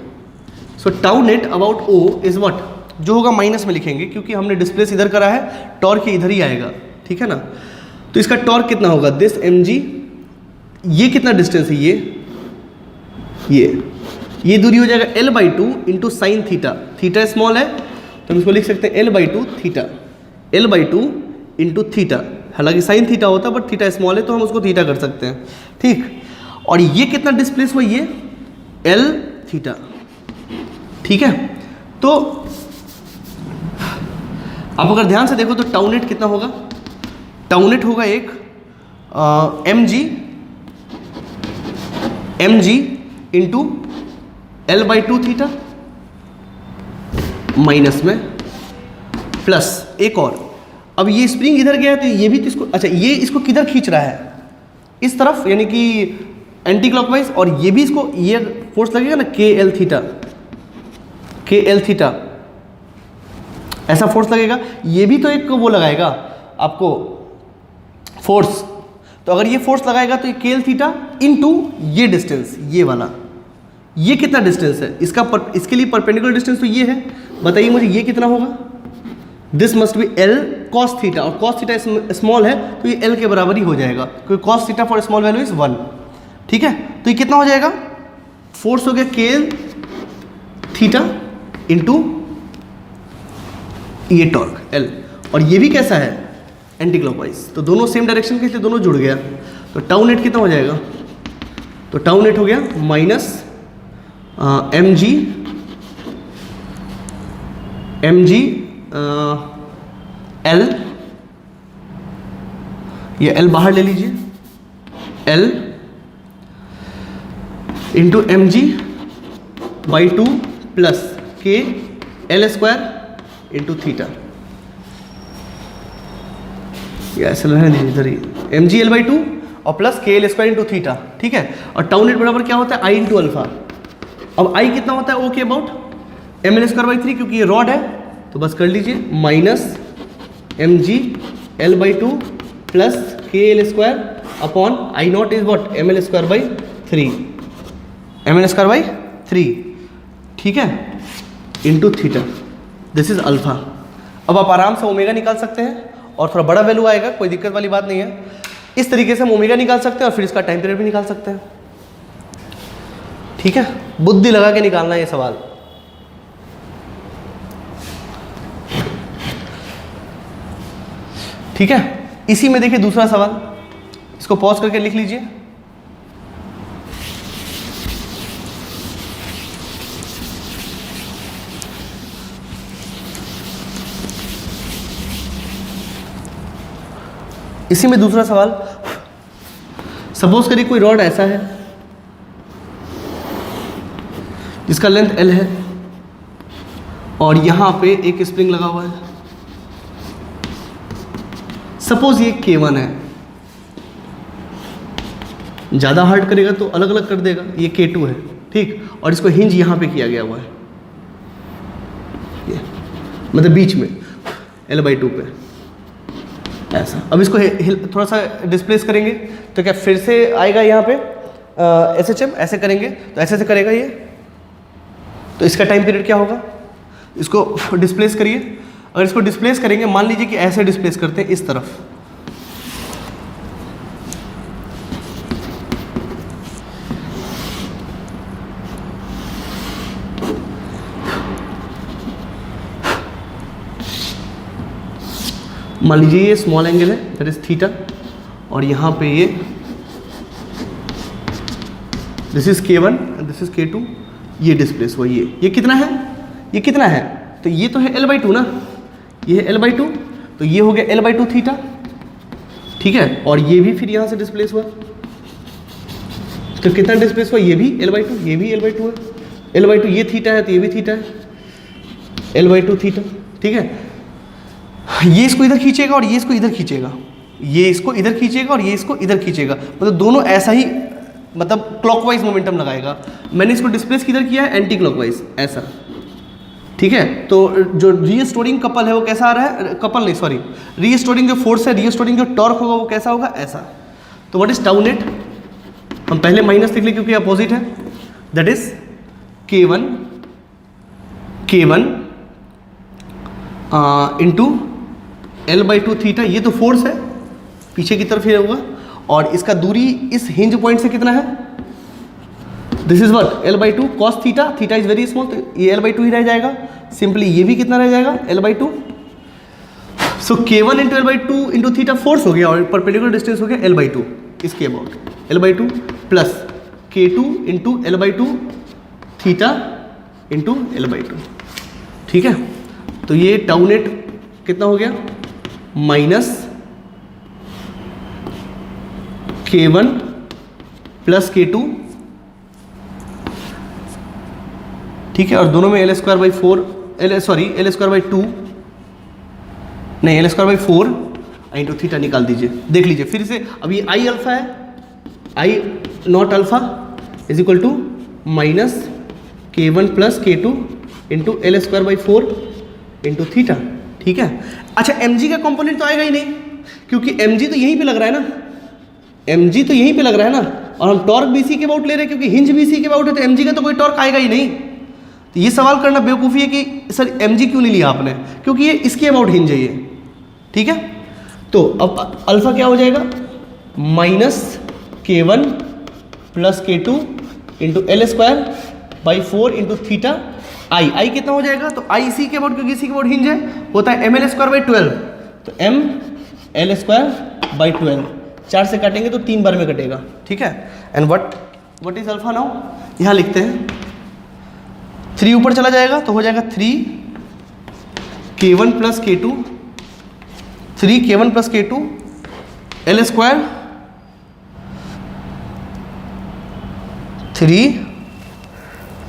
So tau net about o is what, जो होगा माइनस में लिखेंगे क्योंकि हमने डिस्प्लेस इधर करा है, टॉर्क इधर ही आएगा, ठीक है ना। तो इसका टॉर्क कितना होगा, दिस mg, ये कितना डिस्टेंस है, ये दूरी हो जाएगा l/2 into sine theta. Theta small है तो हम इसको लिख सकते हैं l/2 theta, l/2 into theta. हालांकि साइन थीटा होता है बट थीटा स्मॉल है तो हम उसको थीटा कर सकते हैं, ठीक। और ये कितना डिस्प्लेस हुआ, ये l थीटा, ठीक है। तो आप अगर ध्यान से देखो तो टाउ नेट कितना होगा, टाउ नेट होगा एक mg into l/2 theta minus में प्लस एक और। अब ये स्प्रिंग इधर गया तो ये भी तो इसको, अच्छा ये इसको किधर खींच रहा है, इस तरफ, यानी कि एंटी क्लॉकवाइज। और ये भी इसको, ये फोर्स लगेगा ना KL थीटा, ऐसा फोर्स लगेगा। ये भी तो एक वो लगाएगा आपको फोर्स। तो अगर ये फोर्स लगाएगा तो ये KL थीटा इंटू ये डिस्टेंस, ये वाला, ये कितना डिस्टेंस है इसका इसके लिए परपेंडिकुलर डिस्टेंस तो ये है। बताइए मुझे ये कितना होगा, this must be L cos theta, और cos थीटा स्मॉल है तो ये L के बराबर ही हो जाएगा क्योंकि cos theta for small value is 1, ठीक है। तो ये कितना हो जाएगा, फोर्स हो गया KL थीटा इंटू ये टॉर्क L, और ये भी कैसा है एंटी क्लॉकवाइज, तो दोनों सेम डायरेक्शन के, इसलिए दोनों जुड़ गया। तो टाउ नेट कितना हो जाएगा, तो टाउ नेट हो गया माइनस mg l, ये l बाहर ले लीजिए, l into mg/2 plus k l² into theta. ये ऐसे रहने दीजिए इधर ही, mg l/2 और plus k l² into theta, ठीक है। और टाउ नेट बराबर क्या होता है, i इंटू अल्फा। अब i कितना होता है o के अबाउट, ml²/3, क्योंकि ये रॉड है तो बस कर लीजिए minus mg l/2 plus k l² upon I0 is what, ml²/3, ठीक है, into theta, this is alpha. अब आप आराम से ओमेगा निकाल सकते हैं और थोड़ा बड़ा वैल्यू आएगा, कोई दिक्कत वाली बात नहीं है। इस तरीके से हम ओमेगा निकाल सकते हैं और फिर इसका टाइम पीरियड भी निकाल सकते हैं, ठीक है। बुद्धि लगा के निकालना है ये सवाल। ठीक है, इसी में देखिए दूसरा सवाल, इसको पॉज करके लिख लीजिए। इसी में दूसरा सवाल, सपोज करिए कोई रॉड ऐसा है जिसका लेंथ L है और यहां पे एक स्प्रिंग लगा हुआ है। सपोज ये K1 है, ज़्यादा हार्ड करेगा तो अलग अलग कर देगा, ये K2 है, ठीक, और इसको हिंज यहाँ पे किया गया हुआ है, ये मतलब बीच में L/2 पे ऐसा। अब इसको थोड़ा सा डिस्प्लेस करेंगे तो क्या फिर से आएगा यहाँ पे SHM, ऐसे करेंगे तो ऐसे से करेगा ये, तो इसका टाइम पीरियड क्या होगा, इसको डिस्प्लेस करिए। अगर इसको डिस्प्लेस करेंगे, मान लीजिए कि ऐसे डिस्प्लेस करते हैं इस तरफ, मान लीजिए ये स्मॉल एंगल है दैट इज थीटा, और यहाँ पे ये this is K1 and this is K2, ये डिस्प्लेस हुआ, ये कितना है, ये कितना है, तो ये तो है L/2 ना, ये है L/2, तो ये हो गया L/2 थीटा, ठीक है। और ये भी फिर यहाँ से डिस्प्लेस हुआ, तो कितना डिस्प्लेस हुआ, ये भी L/2, ये भी L/2 है, L/2 ये थीटा है तो ये भी थीटा है, L/2 थीटा, ठीक है। ये इसको इधर खींचेगा और ये इसको इधर खींचेगा, ये इसको इधर खींचेगा और ये इसको इधर खींचेगा, मतलब दोनों ऐसा ही, मतलब क्लॉकवाइज मोमेंटम लगाएगा। मैंने इसको डिस्प्लेस किधर किया है, एंटी क्लॉकवाइज, ऐसा, ठीक है। तो जो रीस्टोरिंग कपल है वो कैसा आ रहा है, कपल नहीं सॉरी, रीस्टोरिंग जो फोर्स है, रीस्टोरिंग जो टॉर्क होगा वो कैसा होगा, ऐसा। तो व्हाट इज टाउ नेट, हम पहले माइनस लिख लें क्योंकि अपोजिट है, that is K1 into L/2 theta, ये तो फोर्स है पीछे की तरफ ही होगा, और इसका दूरी इस हिंज पॉइंट से कितना है, this is what L/2 cos theta, theta is very small, तो ये L/2 ही रह जाएगा, सिंपली ये भी कितना रह जाएगा, L/2। सो K1 into L/2 into theta force हो गया, और परपेंडिकुलर डिस्टेंस हो गया L/2, इसके about L/2 plus K2 into L/2 theta into L/2, ठीक है। तो ये टाउ नेट कितना हो गया, माइनस K1 प्लस K2, ठीक है, और दोनों में L² by 2 नहीं, L² by 4 इंटू थीटा निकाल दीजिए, देख लीजिए फिर से। अब ये I अल्फा है, I naught alpha is equal to minus K1 plus K2 into L² by 4 into theta, ठीक है। अच्छा mg का कंपोनेंट तो आएगा ही नहीं, क्योंकि mg तो यहीं पे लग रहा है ना, mg तो यहीं पे लग रहा है ना, और हम टॉर्क BC के अबाउट ले रहे हैं, क्योंकि हिंज BC के अबाउट है तो mg का तो कोई टॉर्क आएगा ही नहीं। तो ये सवाल करना बेवकूफ़ी है कि सर mg क्यों नहीं लिया आपने, क्योंकि ये इसके अबाउट हिंज है ये, ठीक है। तो अब अल्फा क्या हो जाएगा, minus K1 plus K2 into L² by 4 into theta, I कितना हो जाएगा, तो आई इसी के अबाउट, क्योंकि इसी के अबाउट हिंज है, होता है mL² by 12, तो mL² by 12, 4 से काटेंगे तो 3 बार में कटेगा, ठीक है। And what is alpha now, यहाँ लिखते हैं 3 ऊपर चला जाएगा तो हो जाएगा 3 K1 plus K2, 3 K1 plus K2 L² 3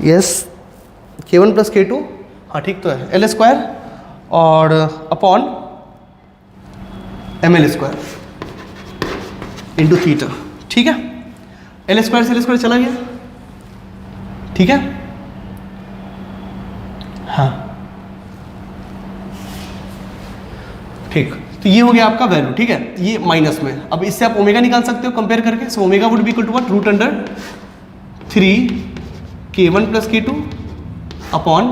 yes K1 plus K2, हाँ ठीक तो है, L² और अपॉन mL² इंटू थीटा, ठीक है। L² से L² चला गया, ठीक है, हाँ ठीक। तो ये हो गया आपका वैल्यू, ठीक है, ये माइनस में। अब इससे आप ओमेगा निकाल सकते हो कंपेयर करके, so omega would be equal to what, root under 3 K1 plus K2 upon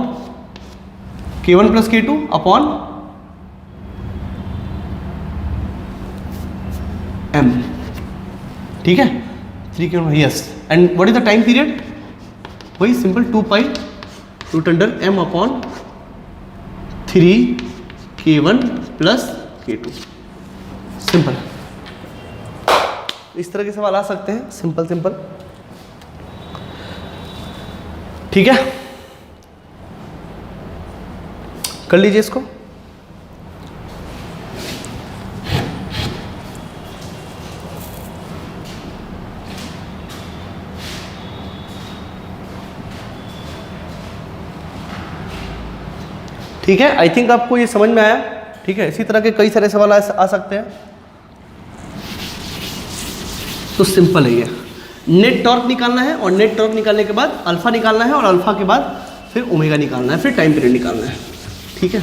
K1 plus K2 upon m, ठीक है, 3 K1, yes. And what is the time period, वही simple 2 pi root under m upon 3 K1 plus K2, simple. इस तरह के सवाल आ सकते हैं, simple, ठीक है। कर लीजिए इसको, ठीक है। आई थिंक आपको ये समझ में आया, ठीक है। इसी तरह के कई सारे सवाल आ सकते हैं, तो सिंपल है ये। नेट टॉर्क निकालना है, और नेट टॉर्क निकालने के बाद अल्फा निकालना है, और अल्फा के बाद फिर ओमेगा निकालना है, फिर टाइम पीरियड निकालना है, ठीक है।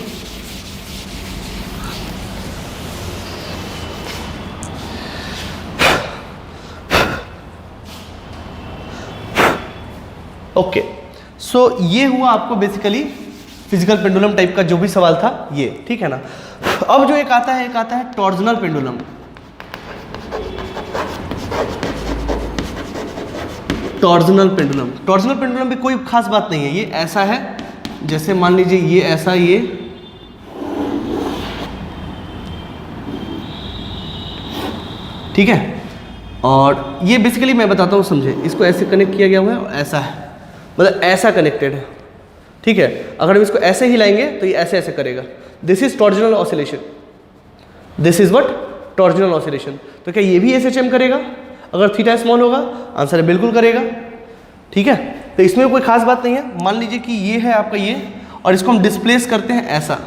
ओके, सो ये हुआ आपको बेसिकली फिजिकल पेंडुलम टाइप का जो भी सवाल था ये, ठीक है ना। अब जो एक आता है टॉर्जनल पेंडुलम। टॉर्जनल पेंडुलम भी कोई खास बात नहीं है, ये ऐसा है जैसे मान लीजिए ये ऐसा, ये ठीक है, और ये बेसिकली मैं बताता हूँ समझे, इसको ऐसे कनेक्ट किया गया हुआ है और ऐसा है, मतलब ऐसा कनेक्टेड है, ठीक है। अगर हम इसको ऐसे हिलाएंगे तो ये ऐसे ऐसे करेगा। This is torsional oscillation, this is what torsional oscillation. तो क्या ये भी एसएचएम करेगा अगर थीटा स्मॉल होगा? आंसर है बिल्कुल करेगा, ठीक है। तो इसमें कोई खास बात नहीं है। मान लीजिए कि ये है आपका ये, और इसको हम डिस्प्लेस करते हैं ऐसा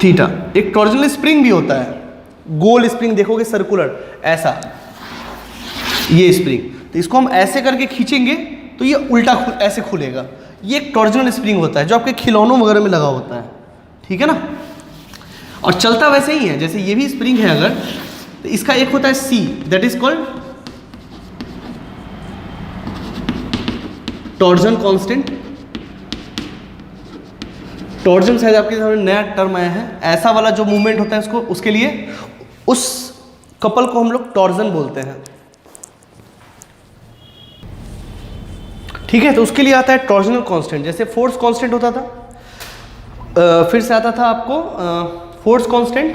थीटा। एक टॉर्जनल स्प्रिंग भी होता है, गोल स्प्रिंग देखोगे सर्कुलर ऐसा, ये स्प्रिंग, तो इसको हम ऐसे करके खींचेंगे तो ये उल्टा ऐसे खुलेगा। ये एक टॉर्जनल स्प्रिंग होता है जो आपके खिलौनों वगैरह में लगा होता है, ठीक है ना। और चलता वैसे ही है जैसे ये भी स्प्रिंग है अगर, तो इसका एक होता है C, that is called torsion constant. Torsion शायद आपके सामने नया टर्म आया है, ऐसा वाला जो मूवमेंट होता है उसको, उसके लिए उस कपल को हम लोग टॉर्जन बोलते हैं, ठीक है। तो उसके लिए आता है टॉर्जनल कांस्टेंट। जैसे फोर्स कांस्टेंट होता था, फिर से आता था आपको फोर्स कांस्टेंट,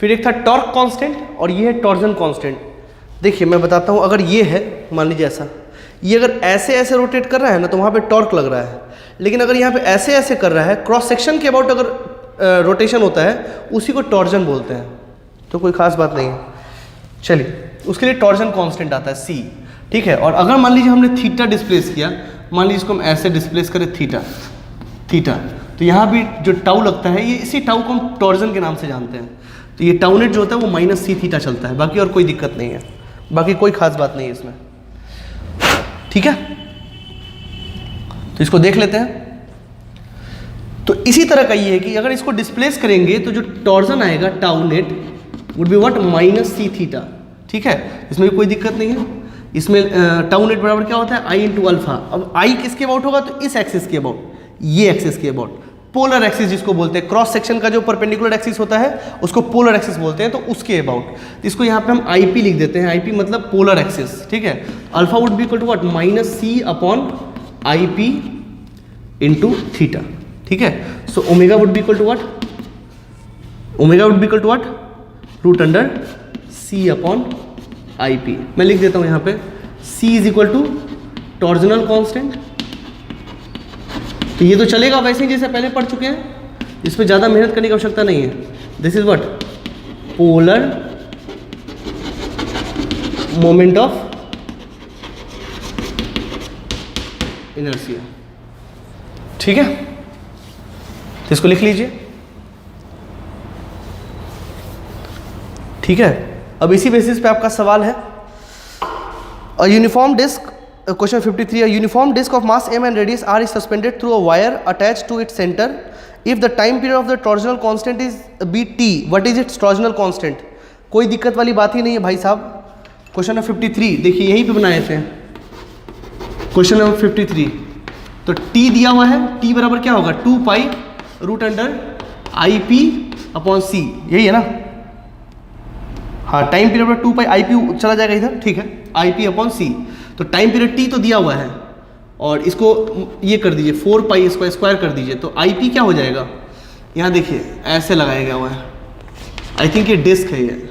फिर एक था टॉर्क कांस्टेंट, और ये है टॉर्जन कांस्टेंट। देखिए मैं बताता हूँ, अगर ये है मान लीजिए ऐसा, ये अगर ऐसे ऐसे रोटेट कर रहा है ना तो वहाँ पे टॉर्क लग रहा है, लेकिन अगर यहाँ पे ऐसे ऐसे कर रहा है, क्रॉस सेक्शन के अबाउट अगर रोटेशन होता है, उसी को टॉर्जन बोलते हैं। तो कोई खास बात नहीं है। चलिए, उसके लिए टॉर्जन कांस्टेंट आता है सी, ठीक है। और अगर मान लीजिए हमने थीटा डिस्प्लेस किया, मान लीजिए इसको हम ऐसे डिस्प्लेस करें थीटा, तो यहाँ भी जो टाउ लगता है, ये इसी टाउ को हम टॉर्जन के नाम से जानते हैं। तो ये टाउ नेट जो होता है वो माइनस सी थीटा चलता है, बाकी और कोई दिक्कत नहीं है, बाकी कोई खास बात नहीं है इसमें, ठीक है। तो इसको देख लेते हैं। तो इसी तरह का ये है कि अगर इसको डिस्प्लेस करेंगे तो जो टॉर्जन आएगा tau net would be what minus C theta, ठीक है। इसमें भी कोई दिक्कत नहीं है। इसमें टाउ नेट बराबर क्या होता है आई इंटू अल्फा। अब आई किसके अबाउट होगा? तो इस एक्सिस के अबाउट, ये एक्सिस के अबाउट, पोलर एक्सिस जिसको बोलते हैं, क्रॉस सेक्शन का जो परपेंडिकुलर एक्सिस होता है उसको पोलर एक्सिस बोलते हैं, तो उसके अबाउट। तो इसको यहाँ पे हम आईपी लिख देते हैं, आईपी मतलब पोलर एक्सिस, ठीक है। Alpha would be equal to what minus C upon IP into theta, ठीक है। So omega would be equal to what, omega would be equal to what root under C upon IP. मैं लिख देता हूँ यहाँ पे C is equal to torsional constant. तो ये तो चलेगा वैसे ही जैसे पहले पढ़ चुके हैं, इसमें ज़्यादा मेहनत करने की आवश्यकता नहीं है। This is what polar moment of inertia, ठीक है। तो इसको लिख लीजिए, ठीक है। अब इसी बेसिस पे आपका सवाल है, a uniform disc, question 53, a uniform disk of mass m and radius r is suspended through a wire attached to its center. If the time period of the torsional constant is bt, what is its torsional constant? कोई दिक्कत वाली बात ही नहीं है भाई साहब। Question number 53 देखिए यहीं पे बनाए थे, क्वेश्चन नंबर 53। तो t दिया हुआ है, t बराबर क्या होगा 2 pi root under I P upon C, यही है ना। हाँ, टाइम पीरियड पर 2 पाई आई पी चला जाएगा इधर, ठीक है, आई पी अपॉन सी। तो टाइम पीरियड टी तो दिया हुआ है, और इसको ये कर दीजिए 4 पाई इसको स्क्वायर कर दीजिए, तो आई पी क्या हो जाएगा, यहाँ देखिए ऐसे लगाया गया हुआ है। आई थिंक ये डिस्क है, ये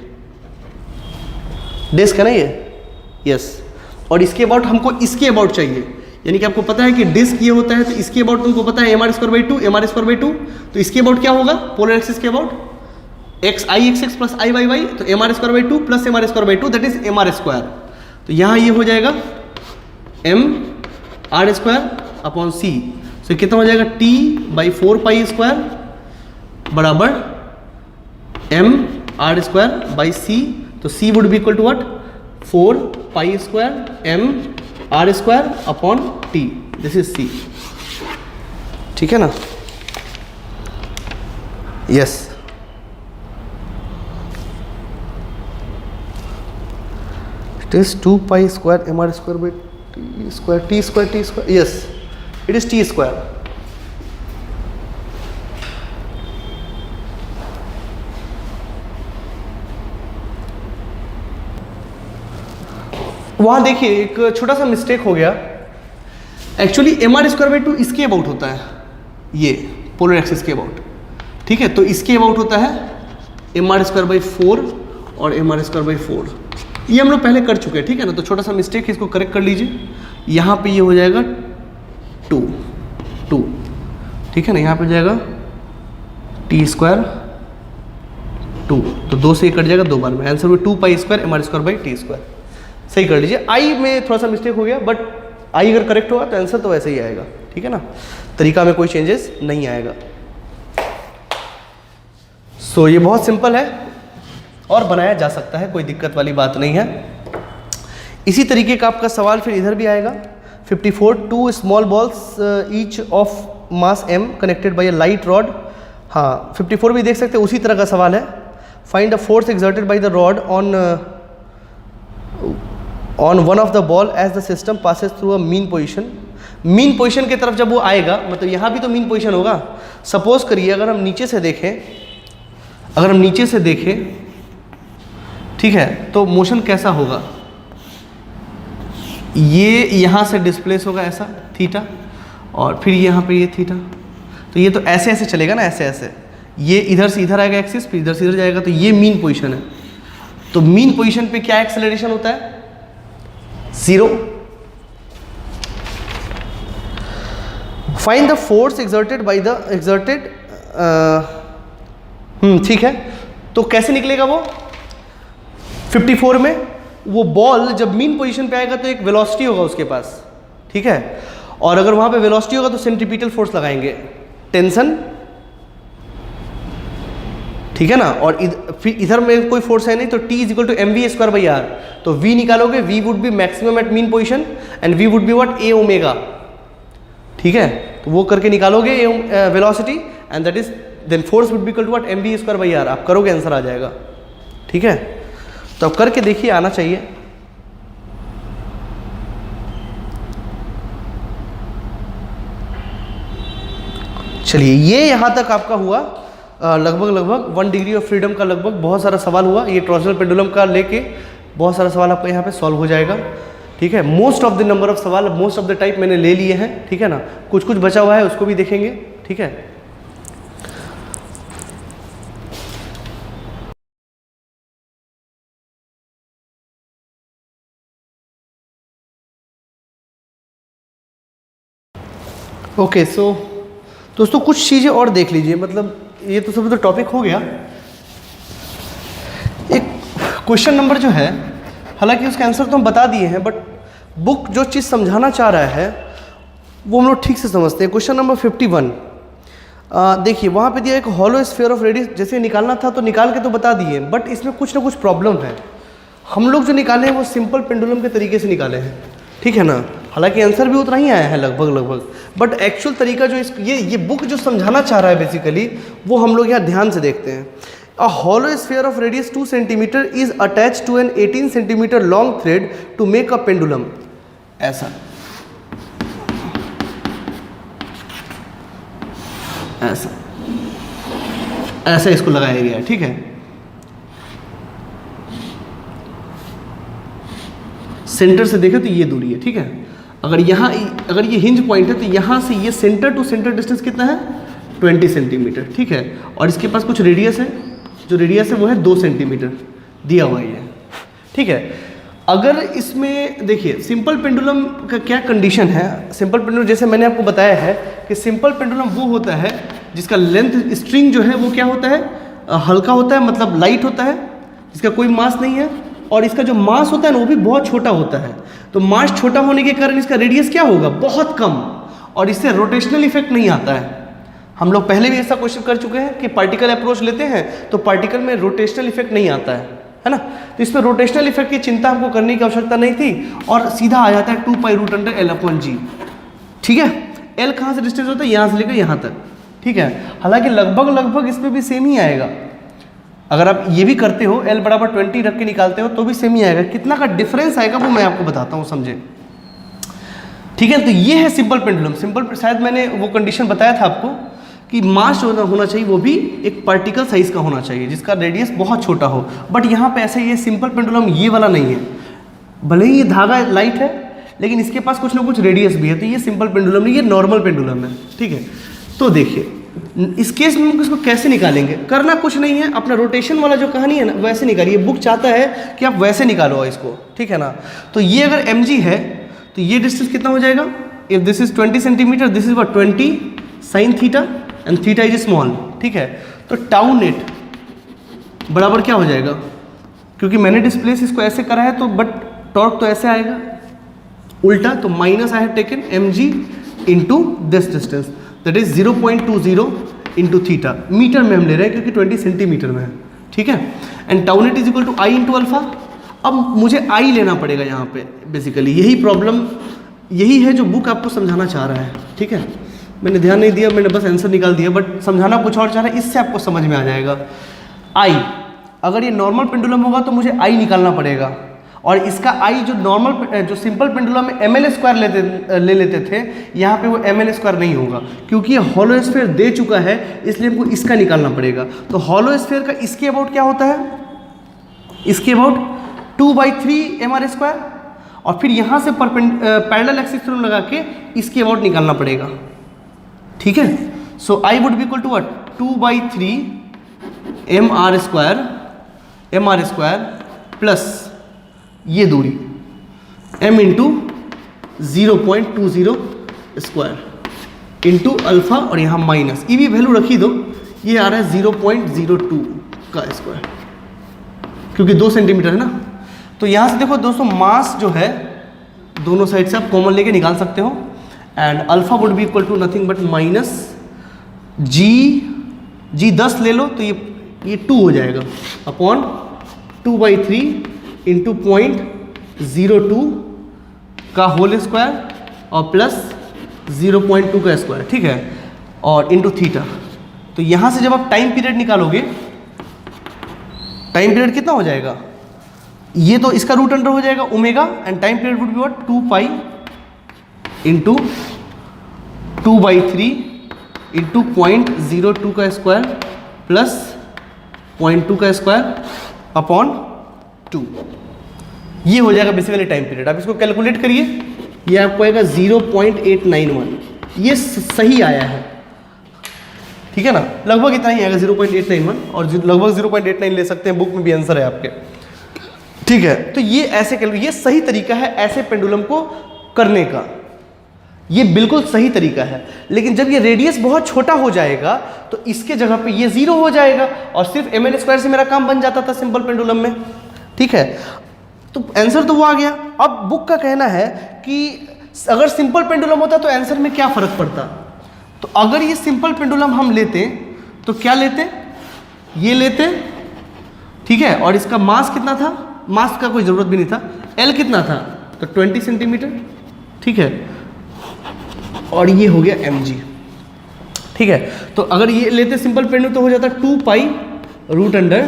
डिस्क है ना ये, यस। और इसके अबाउट हमको इसके अबाउट चाहिए, यानी कि आपको पता है कि डिस्क ये होता है, तो इसके अबाउट तुमको पता है m are square by 2, m are square by 2। तो इसके अबाउट क्या होगा पोलर एक्सिस के about x I x x plus I y y, तो m are square by 2 plus m are square by 2 that is m are square. तो यहाँ ये हो जाएगा m are square upon c. So कितना हो जाएगा टी बाई 4 पाई स्क्वायर बराबर m are square by c. तो c would be equal to what 4 pi square M R square upon t, this is c, ठीक है ना, yes. It is 2 pi square M R square by T square, t square, t square, yes. It is t square. वहां देखिए एक छोटा सा mistake हो गया। Actually m are square by two इसके अबाउट होता है, ये पोलर एक्सिस के अबाउट, ठीक है। तो इसके अबाउट होता है एम आर स्क्वायर बाई 4 और एम आर स्क्वायर बाई 4, ये हम लोग पहले कर चुके हैं, ठीक है ना। तो छोटा सा मिस्टेक है, इसको करेक्ट कर लीजिए। यहाँ पे ये हो जाएगा 2, ठीक है ना। यहाँ पे हो जाएगा टी स्क्वायर 2, तो 2 से ये कट जाएगा 2 बार में। आंसर हुआ 2 pi square M R square by T square. सही कर लीजिए। आई में थोड़ा सा मिस्टेक हो गया, बट आई अगर करेक्ट होगा तो आंसर तो वैसे ही आएगा, ठीक है ना। तरीका में कोई चेंजेस नहीं आएगा। सो ये बहुत सिंपल है और बनाया जा सकता है, कोई दिक्कत वाली बात नहीं है। इसी तरीके का आपका सवाल फिर इधर भी आएगा। 54 2 small balls each of mass m connected by a light rod. हाँ 54 भी देख सकते हैं, उसी तरह का सवाल है। Find the force exerted by the rod on one of the ball as the system passes through a mean position. Mean position की तरफ जब वो आएगा, मतलब यहाँ भी तो मीन पोजिशन होगा। सपोज करिए अगर हम नीचे से देखें, ठीक है, तो मोशन कैसा होगा, ये यहाँ से डिस्प्लेस होगा ऐसा थीटा, और फिर यहाँ पे ये थीटा, तो ये तो ऐसे ऐसे चलेगा ना, ऐसे ऐसे, ये इधर से इधर आएगा एक्सिस, फिर इधर से इधर जाएगा, तो ये मीन पोजीशन है। तो मीन पोजीशन पे क्या एक्सेलरेशन होता है, 0। Find the force exerted by the ठीक है। तो कैसे निकलेगा वो 54 में, वो बॉल जब मीन पोजीशन पे आएगा तो एक वेलोसिटी होगा उसके पास, ठीक है। और अगर वहां पे वेलोसिटी होगा तो सेंट्रीपिटल फोर्स लगाएंगे, टेंशन, ठीक है ना। और फिर इधर में कोई फोर्स है नहीं, तो T is equal to mv square by R. तो V निकालोगे, V would be maximum at mean position and V would be what, a omega, ठीक है। तो वो करके निकालोगे velocity and that is then force would be equal to what, mv square by R. आप करोगे आंसर आ जाएगा, ठीक है। तो अब करके देखिए, आना चाहिए। चलिए, ये यहाँ तक आपका हुआ लगभग 1 डिग्री ऑफ फ्रीडम का लगभग बहुत सारा सवाल हुआ। ये टॉर्सनल पेंडुलम का लेके बहुत सारा सवाल आपका यहाँ पे सॉल्व हो जाएगा, ठीक है। Most of the number of सवाल, मोस्ट ऑफ द टाइप मैंने ले लिए हैं, ठीक है ना। कुछ कुछ बचा हुआ है, उसको भी देखेंगे, ठीक है। ओके, सो दोस्तों कुछ चीज़ें और देख लीजिए। मतलब ये तो सब तो टॉपिक हो गया। एक क्वेश्चन नंबर जो है, हालांकि उसका आंसर तो हम बता दिए हैं, बट बुक जो चीज़ समझाना चाह रहा है वो हम लोग ठीक से समझते हैं। क्वेश्चन नंबर 51 देखिए, वहाँ पे दिया एक हॉलो स्फीयर ऑफ रेडियस, जैसे निकालना था तो निकाल के तो बता दिए, बट इसमें कुछ ना कुछ प्रॉब्लम है। हम लोग जो निकाले हैं वो सिंपल पेंडुलम के तरीके से निकाले हैं, ठीक है ना। हालांकि आंसर भी उतना ही आया है लगभग, बट एक्चुअल तरीका जो ये बुक जो समझाना चाह रहा है बेसिकली, वो हम लोग यहाँ ध्यान से देखते हैं। A hollow sphere of radius 2 centimetre is attach to an 18 centimetre long thread to make a pendulum. ऐसा ऐसा ऐसा इसको लगाया गया है, ठीक है। सेंटर से देखें तो ये दूरी है, ठीक है। अगर ये हिंज पॉइंट है तो यहाँ से ये सेंटर टू सेंटर डिस्टेंस कितना है, 20 सेंटीमीटर, ठीक है। और इसके पास कुछ रेडियस है, जो रेडियस है वो है 2 सेंटीमीटर दिया हुआ है, ठीक है। अगर इसमें देखिए सिंपल पेंडुलम का क्या कंडीशन है। सिंपल पेंडुलम जैसे मैंने आपको बताया है कि सिंपल पेंडुलम वो होता है जिसका लेंथ स्ट्रिंग जो है वो क्या होता है, हल्का होता है, मतलब लाइट होता है, जिसका कोई मास नहीं है, और इसका जो मास होता है ना वो भी बहुत छोटा होता है। तो मास छोटा होने के कारण इसका रेडियस क्या होगा, बहुत कम, और इससे रोटेशनल इफेक्ट नहीं आता है। हम लोग पहले भी ऐसा क्वेश्चन कर चुके हैं कि पार्टिकल अप्रोच लेते हैं तो पार्टिकल में रोटेशनल इफेक्ट नहीं आता है ना। तो इसमें रोटेशनल इफेक्ट की चिंता हमको करने की आवश्यकता नहीं थी, और सीधा आ जाता है 2 pi root under L upon G, ठीक है। L कहाँ से डिस्टेंस होता है, यहाँ से लेकर यहाँ तक, ठीक है। हालांकि लगभग इसमें भी सेम ही आएगा। अगर आप ये भी करते हो, L बराबर 20 रख के निकालते हो तो भी सेम ही आएगा। कितना का डिफरेंस आएगा वो मैं आपको बताता हूँ, समझे, ठीक ठीक है, तो ये है सिंपल पेंडुलम। सिंपल, शायद मैंने वो कंडीशन बताया था आपको कि मास जो होना चाहिए वो भी एक पार्टिकल साइज का होना चाहिए जिसका रेडियस बहुत छोटा हो। बट यहाँ पे ऐसे ये सिंपल पेंडुलम ये वाला नहीं है, भले ही ये धागा लाइट है लेकिन इसके पास कुछ ना कुछ रेडियस भी है, तो ये सिंपल पेंडुलम नहीं, ये नॉर्मल पेंडुलम है। ठीक है, तो देखिए इस केस में हम इसको कैसे निकालेंगे, करना कुछ नहीं है, अपना रोटेशन वाला जो कहानी है ना वैसे निकालिए। बुक चाहता है कि आप वैसे निकालो इसको, ठीक है ना। तो ये अगर mg है तो ये डिस्टेंस कितना हो जाएगा, if this is 20 centimetre, this is what 20 sine theta and theta is small. ठीक है, तो टाउ नेट बराबर क्या हो जाएगा, क्योंकि मैंने डिस्प्लेस इसको ऐसे करा है तो बट टॉर्क तो ऐसे आएगा उल्टा, तो minus I have taken mg into this distance that is 0.20 into theta. Metre में हम ले रहे हैं क्योंकि 20 सेंटीमीटर में है। ठीक है, and tau net is equal to I into alpha. अब मुझे आई लेना पड़ेगा यहाँ पे, बेसिकली यही प्रॉब्लम, यही है जो बुक आपको समझाना चाह रहा है। ठीक है, मैंने ध्यान नहीं दिया, मैंने बस आंसर निकाल दिया, बट समझाना कुछ और चाह रहा है, इससे आपको समझ में आ जाएगा। आई, अगर ये नॉर्मल पेंडुलम होगा तो मुझे आई निकालना पड़ेगा, और इसका आई जो नॉर्मल जो सिंपल पेंडुलम में ml स्क्वायर ले लेते थे, यहाँ पे वो ml स्क्वायर नहीं होगा क्योंकि ये हॉलो स्फीयर दे चुका है, इसलिए हमको इसका निकालना पड़ेगा। तो हॉलो स्फीयर का इसके अबाउट क्या होता है, इसके अबाउट 2/3 mr स्क्वायर, और फिर यहाँ से पैरेलल एक्सिस थ्योरम लगा के इसके अबाउट निकालना पड़ेगा। ठीक है, so I would be equal to what 2/3 mr square plus ये दूरी m into 0.20 square into alpha, और यहाँ माइनस ई भी वैल्यू रखी दो, ये आ रहा है 0.02 का स्क्वायर क्योंकि 2 सेंटीमीटर है ना। तो यहाँ से देखो दोस्तों, मास जो है दोनों साइड से आप कॉमन लेके निकाल सकते हो, and alpha would be equal to nothing but minus g 10 ले लो तो ये 2 हो जाएगा अपॉन 2/3 इंटू 0.02 का होल स्क्वायर और प्लस 0.2 का स्क्वायर। ठीक है, और इंटू थीटा। तो यहाँ से जब आप टाइम पीरियड निकालोगे, टाइम पीरियड कितना हो जाएगा, ये तो इसका रूट अंडर हो जाएगा omega, and time period would be what 2 pi into 2/3 into 0.02 का स्क्वायर प्लस 0.2 का स्क्वायर अपॉन 2। ये हो जाएगा बेसिकली टाइम पीरियड। आप इसको कैलकुलेट करिए, ये आपको आएगा 0.891, ये सही आया है। ठीक है ना, लगभग इतना ही आएगा 0.891, और लगभग 0.89 ले सकते हैं, बुक में भी आंसर है आपके। ठीक है, तो ये ऐसे ये सही तरीका है ऐसे पेंडुलम को करने का, ये बिल्कुल सही तरीका है। लेकिन जब ये रेडियस बहुत छोटा हो जाएगा तो इसके जगह पे ये 0 हो जाएगा, और सिर्फ ml स्क्वायर से मेरा काम बन जाता था सिंपल पेंडुलम में। ठीक है, तो आंसर तो वो आ गया। अब बुक का कहना है कि अगर सिंपल पेंडुलम होता तो आंसर में क्या फर्क पड़ता। तो अगर ये सिंपल पेंडुलम हम लेते तो क्या लेते, ये लेते, ठीक है, और इसका मास कितना था, मास का कोई ज़रूरत भी नहीं था, L कितना था तो 20 सेंटीमीटर। ठीक है, और ये हो गया mg। ठीक है, तो अगर ये लेते सिंपल पेंडुलम तो हो जाता 2 pi root under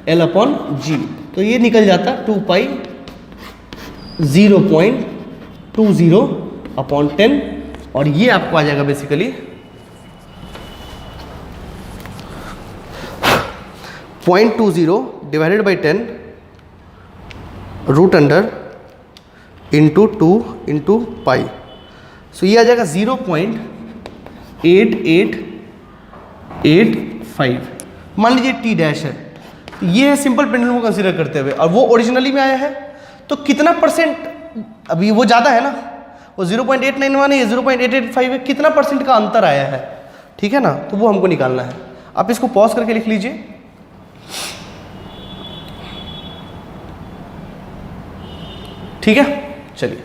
L upon g, तो ये निकल जाता 2 पाई 0.20 अपॉन 10, और ये आपको आ जाएगा basically 0.20 divided by 10 root under into 2 into pi. So ये आ जाएगा 0.8885। मान लीजिए टी डैश है, तो ये है सिंपल पेंडुलम को कंसीडर करते हुए, और वो ओरिजिनली में आया है, तो कितना परसेंट, अभी वो ज़्यादा है ना, वो 0.891 है, ये 0.885 है, कितना परसेंट का अंतर आया है। ठीक है ना, तो वो हमको निकालना है। आप इसको पॉज करके लिख लीजिए। ठीक है, चलिए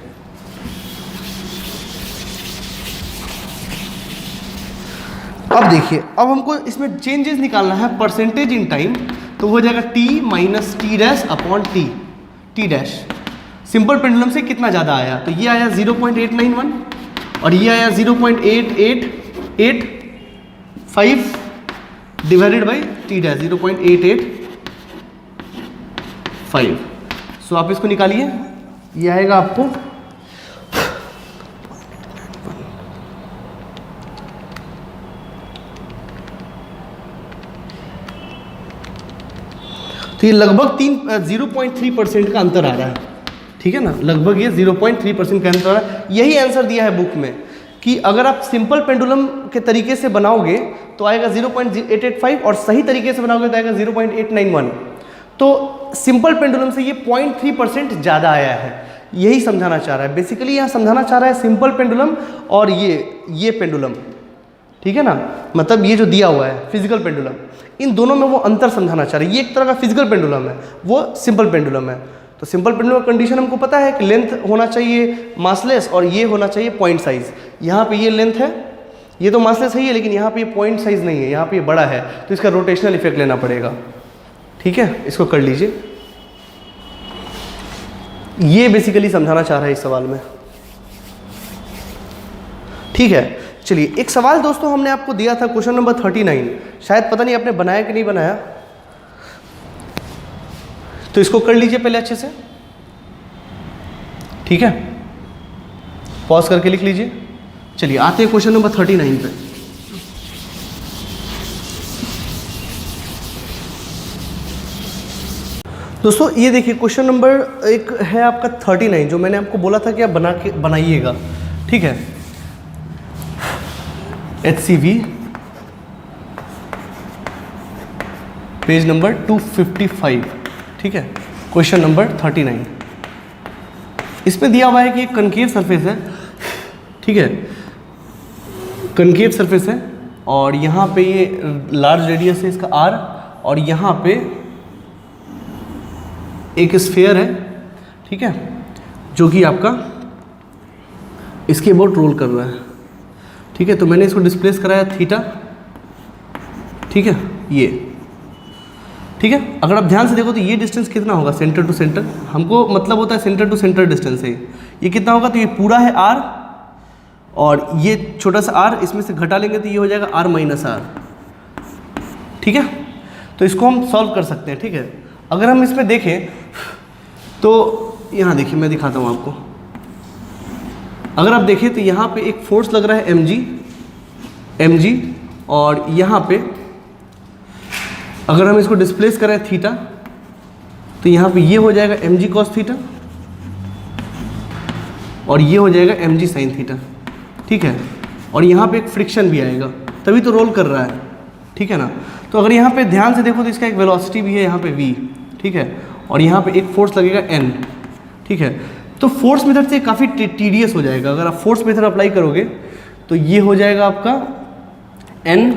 अब देखिए, अब हमको इसमें चेंजेस निकालना है परसेंटेज इन टाइम, तो हो जाएगा t minus T dash upon T dash. Simple pendulum से कितना ज़्यादा आया, तो ये आया 0.891 और ये आया 0.8885 डिवाइडेड बाई टी डैश 0.885। सो आप इसको निकालिए, ये आएगा आपको तो ये लगभग 0.3% का अंतर आ रहा है, ठीक है ना, लगभग ये 0.3% का अंतर आ रहा है। यही आंसर दिया है बुक में कि अगर आप सिंपल पेंडुलम के तरीके से बनाओगे तो आएगा 0.885 और सही तरीके से बनाओगे तो आएगा 0.891। तो सिंपल पेंडुलम से ये 0.3% ज़्यादा आया है, यही समझाना चाह रहा है। बेसिकली यहाँ समझाना चाह रहा है सिंपल पेंडुलम और ये पेंडुलम, ठीक है ना, मतलब ये जो दिया हुआ है फिजिकल पेंडुलम, इन दोनों में वो अंतर समझाना चाह रहा है। ये एक तरह का फिजिकल पेंडुलम है, वो सिंपल पेंडुलम है। तो सिंपल पेंडुलम का कंडीशन हमको पता है कि लेंथ होना चाहिए मासलेस और ये होना चाहिए पॉइंट साइज। यहाँ पे ये लेंथ है, ये तो मासलेस है, लेकिन यहाँ पे ये पॉइंट साइज नहीं है, यहाँ पे ये बड़ा है, तो इसका रोटेशनल इफेक्ट लेना पड़ेगा, ठीक है। इसको कर लीजिए, ये बेसिकली समझाना चाह रहा है इस सवाल में, ठीक है। चलिए एक सवाल दोस्तों हमने आपको दिया था, क्वेश्चन नंबर 39, शायद पता नहीं आपने बनाया कि नहीं बनाया, तो इसको कर लीजिए पहले अच्छे से, ठीक है, पॉज करके लिख लीजिए। चलिए आते हैं क्वेश्चन नंबर 39 पे। दोस्तों ये देखिए क्वेश्चन नंबर एक है आपका 39, जो मैंने आपको बोला था कि आप बनाइएगा, ठीक है। HCV पेज नंबर 255, ठीक है, क्वेश्चन नंबर 39। इसमें दिया हुआ है कि एक कनकेव सरफेस है, ठीक है, कनकेव सरफेस है और यहाँ पे ये लार्ज रेडियस है इसका R, और यहाँ पे एक स्फीयर है, ठीक है, जो कि आपका इसके अबाउट रोल कर रहा है, ठीक है। तो मैंने इसको डिस्प्लेस कराया थीटा, ठीक है, ये, ठीक है। अगर आप ध्यान से देखो तो ये डिस्टेंस कितना होगा सेंटर टू सेंटर, हमको मतलब होता है सेंटर टू सेंटर डिस्टेंस है, ये कितना होगा, तो ये पूरा है R और ये छोटा सा R, इसमें से घटा लेंगे तो ये हो जाएगा R माइनस R, ठीक है। तो इसको हम सॉल्व कर सकते हैं, ठीक है। अगर हम इसमें देखें तो यहाँ देखिए, मैं दिखाता हूँ आपको। अगर आप देखें तो यहाँ पे एक फोर्स लग रहा है mg, और यहाँ पे अगर हम इसको डिस्प्लेस करें थीटा, तो यहाँ पे ये हो जाएगा mg cos थीटा और ये हो जाएगा mg sin थीटा, ठीक है। और यहाँ पे एक फ्रिक्शन भी आएगा, तभी तो रोल कर रहा है, ठीक है ना। तो अगर यहाँ पे ध्यान से देखो तो इसका एक वेलोसिटी भी है यहाँ पे v, ठीक है, और यहाँ पे एक फोर्स लगेगा n, ठीक है। तो फोर्स मेथड से काफ़ी टीडियस हो जाएगा। अगर आप फोर्स मेथड अप्लाई करोगे तो ये हो जाएगा आपका n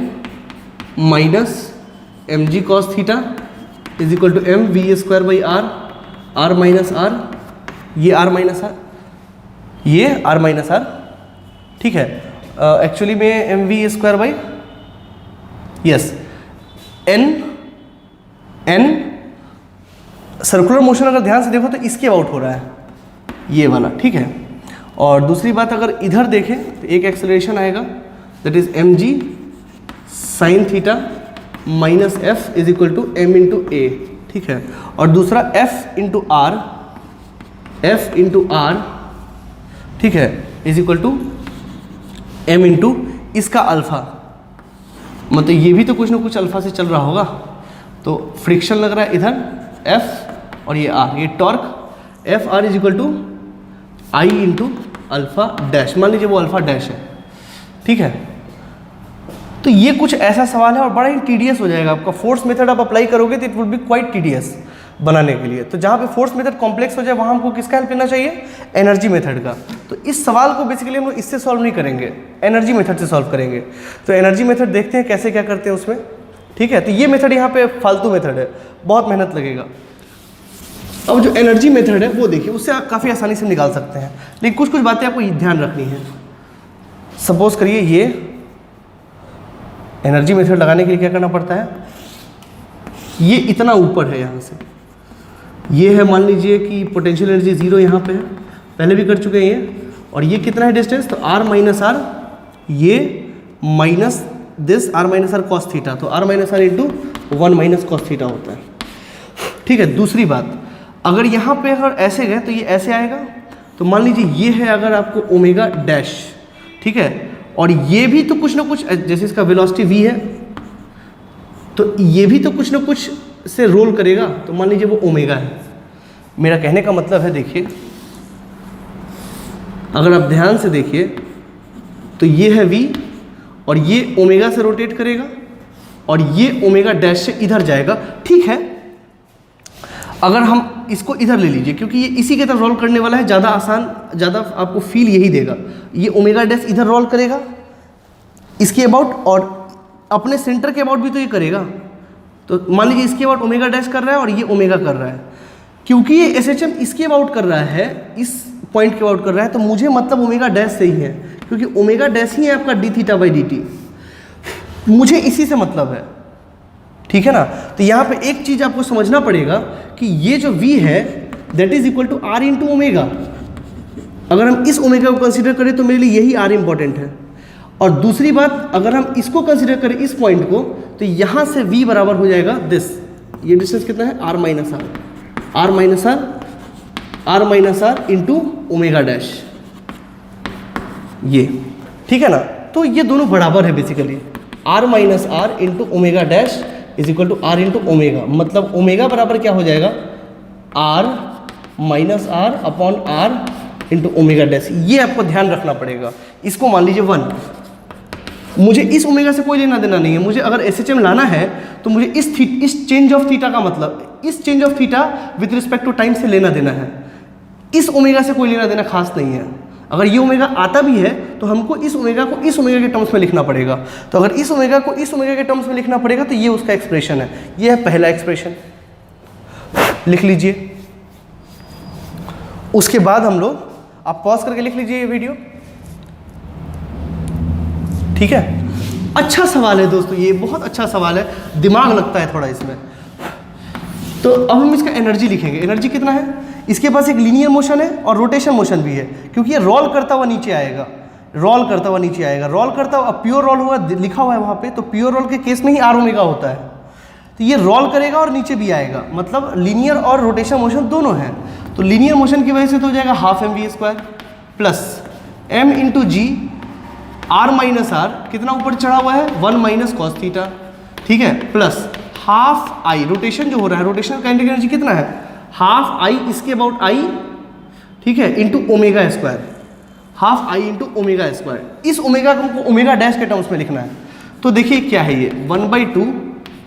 minus mg cos theta is equal to m v square by r minus r, ये r माइनस r, ये r माइनस r, ठीक है। एक्चुअली में एम वी स्क्वायर बाई यस n सर्कुलर मोशन अगर ध्यान से देखो तो इसके अबाउट हो रहा है, ये वाला, ठीक है। और दूसरी बात अगर इधर देखें तो एक एक्सेलरेशन आएगा that is mg sine theta minus f is equal to m into a, ठीक है। और दूसरा f इंटू आर, ठीक है, is equal to m into इसका अल्फा, मतलब ये भी तो कुछ ना कुछ अल्फा से चल रहा होगा। तो फ्रिक्शन लग रहा है इधर F और ये R, ये torque F R is equal to I into alpha dash, मान लीजिए वो अल्फा डैश है, ठीक है। तो ये कुछ ऐसा सवाल है और बड़ा ही टीडियस हो जाएगा आपका। फोर्स मेथड आप अप्लाई करोगे तो it will be quite tedious बनाने के लिए। तो जहाँ पे फोर्स मेथड कॉम्प्लेक्स हो जाए वहाँ हमको किसका हेल्प लेना चाहिए, एनर्जी मेथड का। तो इस सवाल को बेसिकली हम लोग इससे सॉल्व नहीं करेंगे, एनर्जी मेथड से सॉल्व करेंगे। तो एनर्जी मेथड देखते हैं कैसे क्या करते हैं उसमें, ठीक है। तो ये मेथड यहाँ पे फालतू मेथड है, बहुत मेहनत लगेगा। अब जो एनर्जी मेथड है वो देखिए, उससे आप काफ़ी आसानी से निकाल सकते हैं, लेकिन कुछ कुछ बातें आपको ध्यान रखनी है। सपोज करिए ये एनर्जी मेथड लगाने के लिए क्या करना पड़ता है, ये इतना ऊपर है यहाँ से, ये है मान लीजिए कि पोटेंशियल एनर्जी 0 यहाँ पे है, पहले भी कर चुके हैं ये। और ये कितना है डिस्टेंस, तो r माइनस आर, ये minus this r minus R cos theta, तो r minus are into 1 minus cos theta होता है, ठीक है। दूसरी बात, अगर यहाँ पे अगर ऐसे गए तो ये ऐसे आएगा, तो मान लीजिए ये है अगर आपको ओमेगा डैश, ठीक है। और ये भी तो कुछ ना कुछ, जैसे इसका वेलोसिटी v है, तो ये भी तो कुछ ना कुछ से रोल करेगा तो मान लीजिए वो ओमेगा है। मेरा कहने का मतलब है, देखिए अगर आप ध्यान से देखिए तो ये है v और ये ओमेगा से रोटेट करेगा और ये ओमेगा डैश से इधर जाएगा। ठीक है, अगर हम इसको इधर ले लीजिए क्योंकि ये इसी की तरफ रोल करने वाला है, ज़्यादा आसान, ज़्यादा आपको फील यही देगा। ये ओमेगा डैश इधर रोल करेगा इसके अबाउट और अपने सेंटर के अबाउट भी तो ये करेगा। तो मान लीजिए इसके अबाउट ओमेगा डैश कर रहा है और ये ओमेगा कर रहा है। क्योंकि ये एसएचएम इसके अबाउट कर रहा है, इस पॉइंट के अबाउट कर रहा है, तो मुझे मतलब ओमेगा डैश से ही है क्योंकि ओमेगा डैश ही है आपका D theta by d T. मुझे इसी से मतलब है, ठीक है ना। तो यहाँ पे एक चीज़ आपको समझना पड़ेगा कि ये जो v है that is equal to r into omega. अगर हम इस ओमेगा को कंसीडर करें तो मेरे लिए यही r इंपॉर्टेंट है। और दूसरी बात, अगर हम इसको कंसीडर करें इस पॉइंट को, तो यहाँ से v बराबर हो जाएगा दिस, ये डिस्टेंस कितना है r minus are into omega dash, ये ठीक है ना। तो ये दोनों बराबर है basically, r minus are into omega dash is equal to R into omega. मतलब ओमेगा बराबर क्या हो जाएगा, r minus R upon R into omega dash. ये आपको ध्यान रखना पड़ेगा। इसको मान लीजिए 1, मुझे इस ओमेगा से कोई लेना देना नहीं है। मुझे अगर एसएचएम लाना है तो मुझे इस चेंज ऑफ थीटा का मतलब, इस change of theta with respect to time से लेना देना है। इस ओमेगा से कोई लेना देना खास नहीं है। अगर ये ओमेगा आता भी है तो हमको इस ओमेगा को इस ओमेगा के टर्म्स में लिखना पड़ेगा। तो अगर इस ओमेगा को इस ओमेगा के टर्म्स में लिखना पड़ेगा तो ये उसका एक्सप्रेशन है। ये है पहला एक्सप्रेशन, लिख लीजिए। उसके बाद हम लोग, आप पॉज करके लिख लीजिए ये वीडियो, ठीक है। अच्छा सवाल है दोस्तों, ये बहुत अच्छा सवाल है, दिमाग लगता है थोड़ा इसमें। तो अब हम इसका एनर्जी लिखेंगे। एनर्जी कितना है, इसके पास एक लीनियर मोशन है और रोटेशन मोशन भी है, क्योंकि ये रोल करता हुआ नीचे आएगा, रोल करता हुआ नीचे आएगा, रोल करता हुआ। प्योर रोल हुआ लिखा हुआ है वहाँ पे, तो प्योर रोल के केस में ही आर ओमेगा होता है। तो ये रोल करेगा और नीचे भी आएगा, मतलब लीनियर और रोटेशन मोशन दोनों हैं। तो लीनियर मोशन की वजह से तो हो जाएगा half mv² plus m into ji are minus R, कितना ऊपर चढ़ा हुआ है 1 माइनस कॉस थीटा, ठीक है, प्लस हाफ आई, रोटेशन जो हो रहा है, रोटेशन काइनेटिक एनर्जी कितना है, हाफ आई इसके अबाउट आई, ठीक है, into omega square, half I into omega square. इस ओमेगा को हमको ओमेगा डैश के टर्म्स में लिखना है। तो देखिए क्या है ये 1/2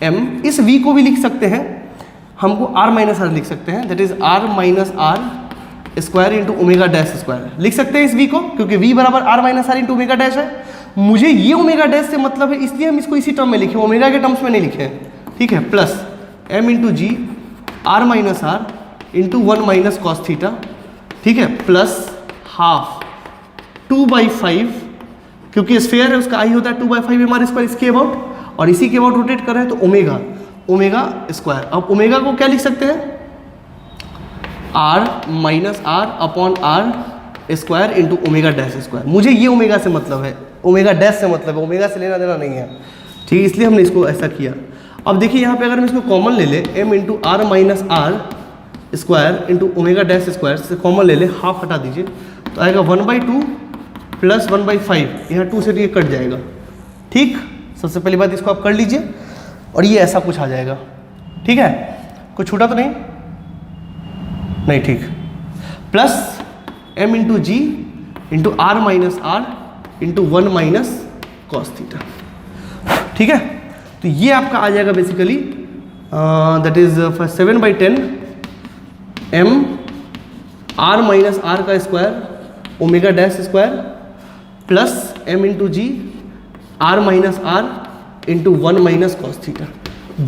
m, इस v को भी लिख सकते हैं, हमको r माइनस आर लिख सकते हैं, that is r minus R square into omega dash square लिख सकते हैं इस v को, क्योंकि v बराबर r minus are into omega dash है। मुझे ये ओमेगा डैश से मतलब है, इसलिए हम इसको इसी टर्म में लिखे, ओमेगा के टर्म्स में नहीं लिखे, ठीक है, plus m into ji are minus are into 1 minus cos theta, ठीक है, प्लस हाफ 2/5, क्योंकि स्फीयर है उसका आई होता है 2/5 एम आर स्क्वायर इसके अबाउट, और इसी के अबाउट रोटेट कर रहे हैं तो ओमेगा, ओमेगा स्क्वायर। अब ओमेगा को क्या लिख सकते हैं, R minus R upon R square into omega dash square. मुझे ये ओमेगा से मतलब है, ओमेगा डैश से मतलब है, ओमेगा से लेना देना नहीं है, ठीक है, इसलिए हमने इसको ऐसा किया। अब देखिए यहाँ पे अगर हम इसको कॉमन ले ले, m into are minus R square into omega dash square से कॉमन ले ले, हाफ हटा दीजिए तो आएगा 1/2 प्लस 1/5, यहाँ 2 से ये कट जाएगा, ठीक। सबसे पहली बात इसको आप कर लीजिए और ये ऐसा कुछ आ जाएगा, ठीक है, कुछ छूटा तो नहीं, ठीक, plus m into ji into are minus are into 1 minus cos theta, ठीक है। तो ये आपका आ जाएगा basically that is 7/10 m r minus r का square omega dash square plus m into ji are minus are into 1 minus cos theta.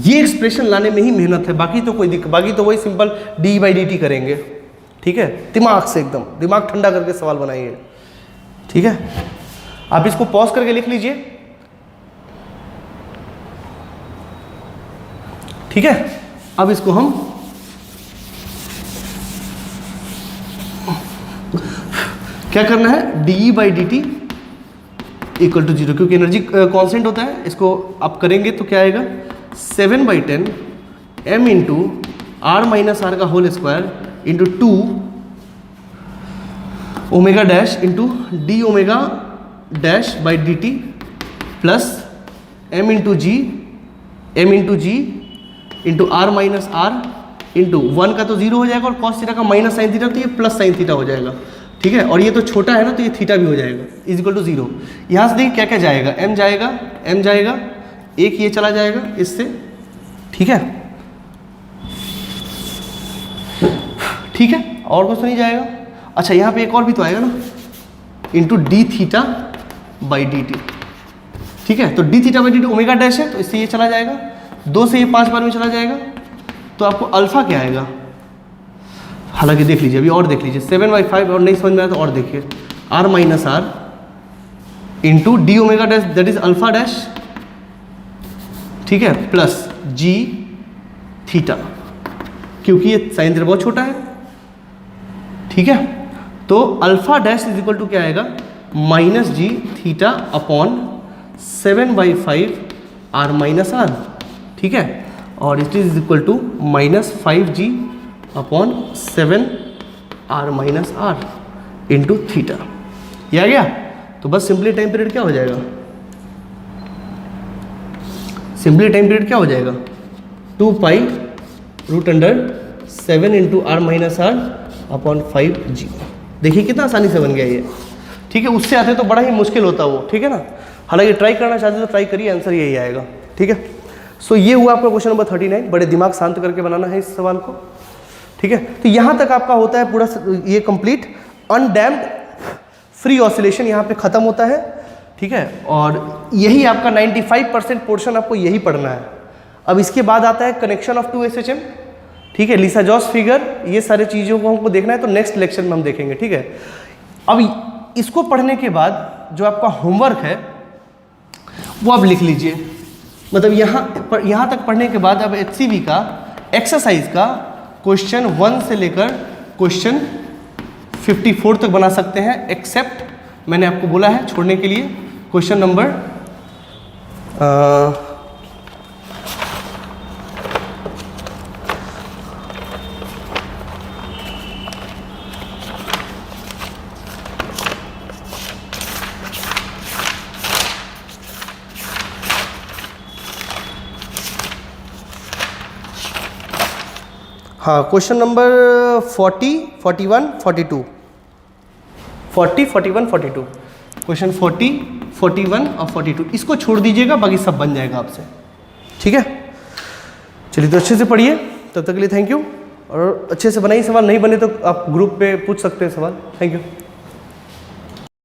ये expression लाने में ही मेहनत है, बाकी तो कोई दिक्कत, बाकी तो वही सिंपल d/dt करेंगे, ठीक है, दिमाग से एकदम दिमाग ठंडा करके सवाल बनाइए, ठीक है। आप इसको पॉज करके लिख लीजिए, ठीक है। अब इसको हम क्या करना है, de/dt इक्वल टू 0, क्योंकि एनर्जी कांस्टेंट होता है, इसको आप करेंगे तो क्या आएगा 7/10 m into are minus r का whole square into 2 omega dash into D omega dash by d t plus m into ji into are minus are into 1 का तो 0 हो जाएगा और कॉस थीटा का माइनस साइन थीटा, तो ये plus sine theta हो जाएगा, ठीक है। और ये तो छोटा है ना, तो ये थीटा भी हो जाएगा इज इक्वल टू 0। यहाँ से देखिए क्या क्या जाएगा, m जाएगा, एक ये चला जाएगा इससे, ठीक है, ठीक है, और कुछ तो नहीं जाएगा। अच्छा यहाँ पे एक और भी तो आएगा ना, into D theta by d T, ठीक है। तो D theta by d T omega dash है, तो इससे ये चला जाएगा, 2 से ये 5 बार में चला जाएगा, तो आपको अल्फा क्या आएगा, हालांकि देख लीजिए, अभी और देख लीजिए, 7/5 और नहीं समझ में आया तो और देखिए, R minus are into D omega dash that is alpha dash, ठीक है, प्लस जी थीटा, क्योंकि ये साइन थीटा बहुत छोटा है, ठीक है। तो alpha dash is equal to क्या आएगा, minus G theta upon 7/5 R minus R, ठीक है, और it is equal to minus 5g upon 7 R minus are into theta. ये आ गया। तो बस सिंपली टाइम पीरियड क्या हो जाएगा, सिंपली टाइम पीरियड क्या हो जाएगा, 2 pi root under 7 into are minus R upon 5g। देखिए कितना आसानी से बन गया ये, ठीक है। उससे आते तो बड़ा ही मुश्किल होता वो, ठीक है ना। हालांकि ट्राई करना चाहते तो ट्राई करिए, आंसर यही आएगा, ठीक है। सो ये हुआ आपका क्वेश्चन नंबर 39। बड़े दिमाग शांत करके बनाना है इस सवाल को, ठीक है। तो यहाँ तक आपका होता है पूरा ये कंप्लीट। अनडैम्प्ड फ्री ऑसिलेशन यहाँ पे खत्म होता है, ठीक है। और यही आपका 95% पोर्शन आपको यही पढ़ना है। अब इसके बाद आता है कनेक्शन ऑफ 2 SHM, ठीक है, लिसाजॉस फिगर, ये सारी चीज़ों को हमको देखना है, तो नेक्स्ट लेक्चर में हम देखेंगे, ठीक है। अब इसको पढ़ने के बाद जो आपका होमवर्क है वो आप लिख लीजिए, मतलब यहाँ तक पढ़ने के बाद अब HCV का एक्सरसाइज का क्वेश्चन 1 से लेकर क्वेश्चन 54 तक बना सकते हैं, एक्सेप्ट मैंने आपको बोला है छोड़ने के लिए क्वेश्चन नंबर हाँ, क्वेश्चन नंबर 40, 41, 42, 40, 41, 42, क्वेश्चन 40, 41 और 42, इसको छोड़ दीजिएगा, बाकी सब बन जाएगा आपसे, ठीक है। चलिए तो अच्छे से पढ़िए, तब तक के लिए थैंक यू। और अच्छे से बनाइए सवाल, नहीं बने तो आप ग्रुप पे पूछ सकते हैं सवाल। Thank you.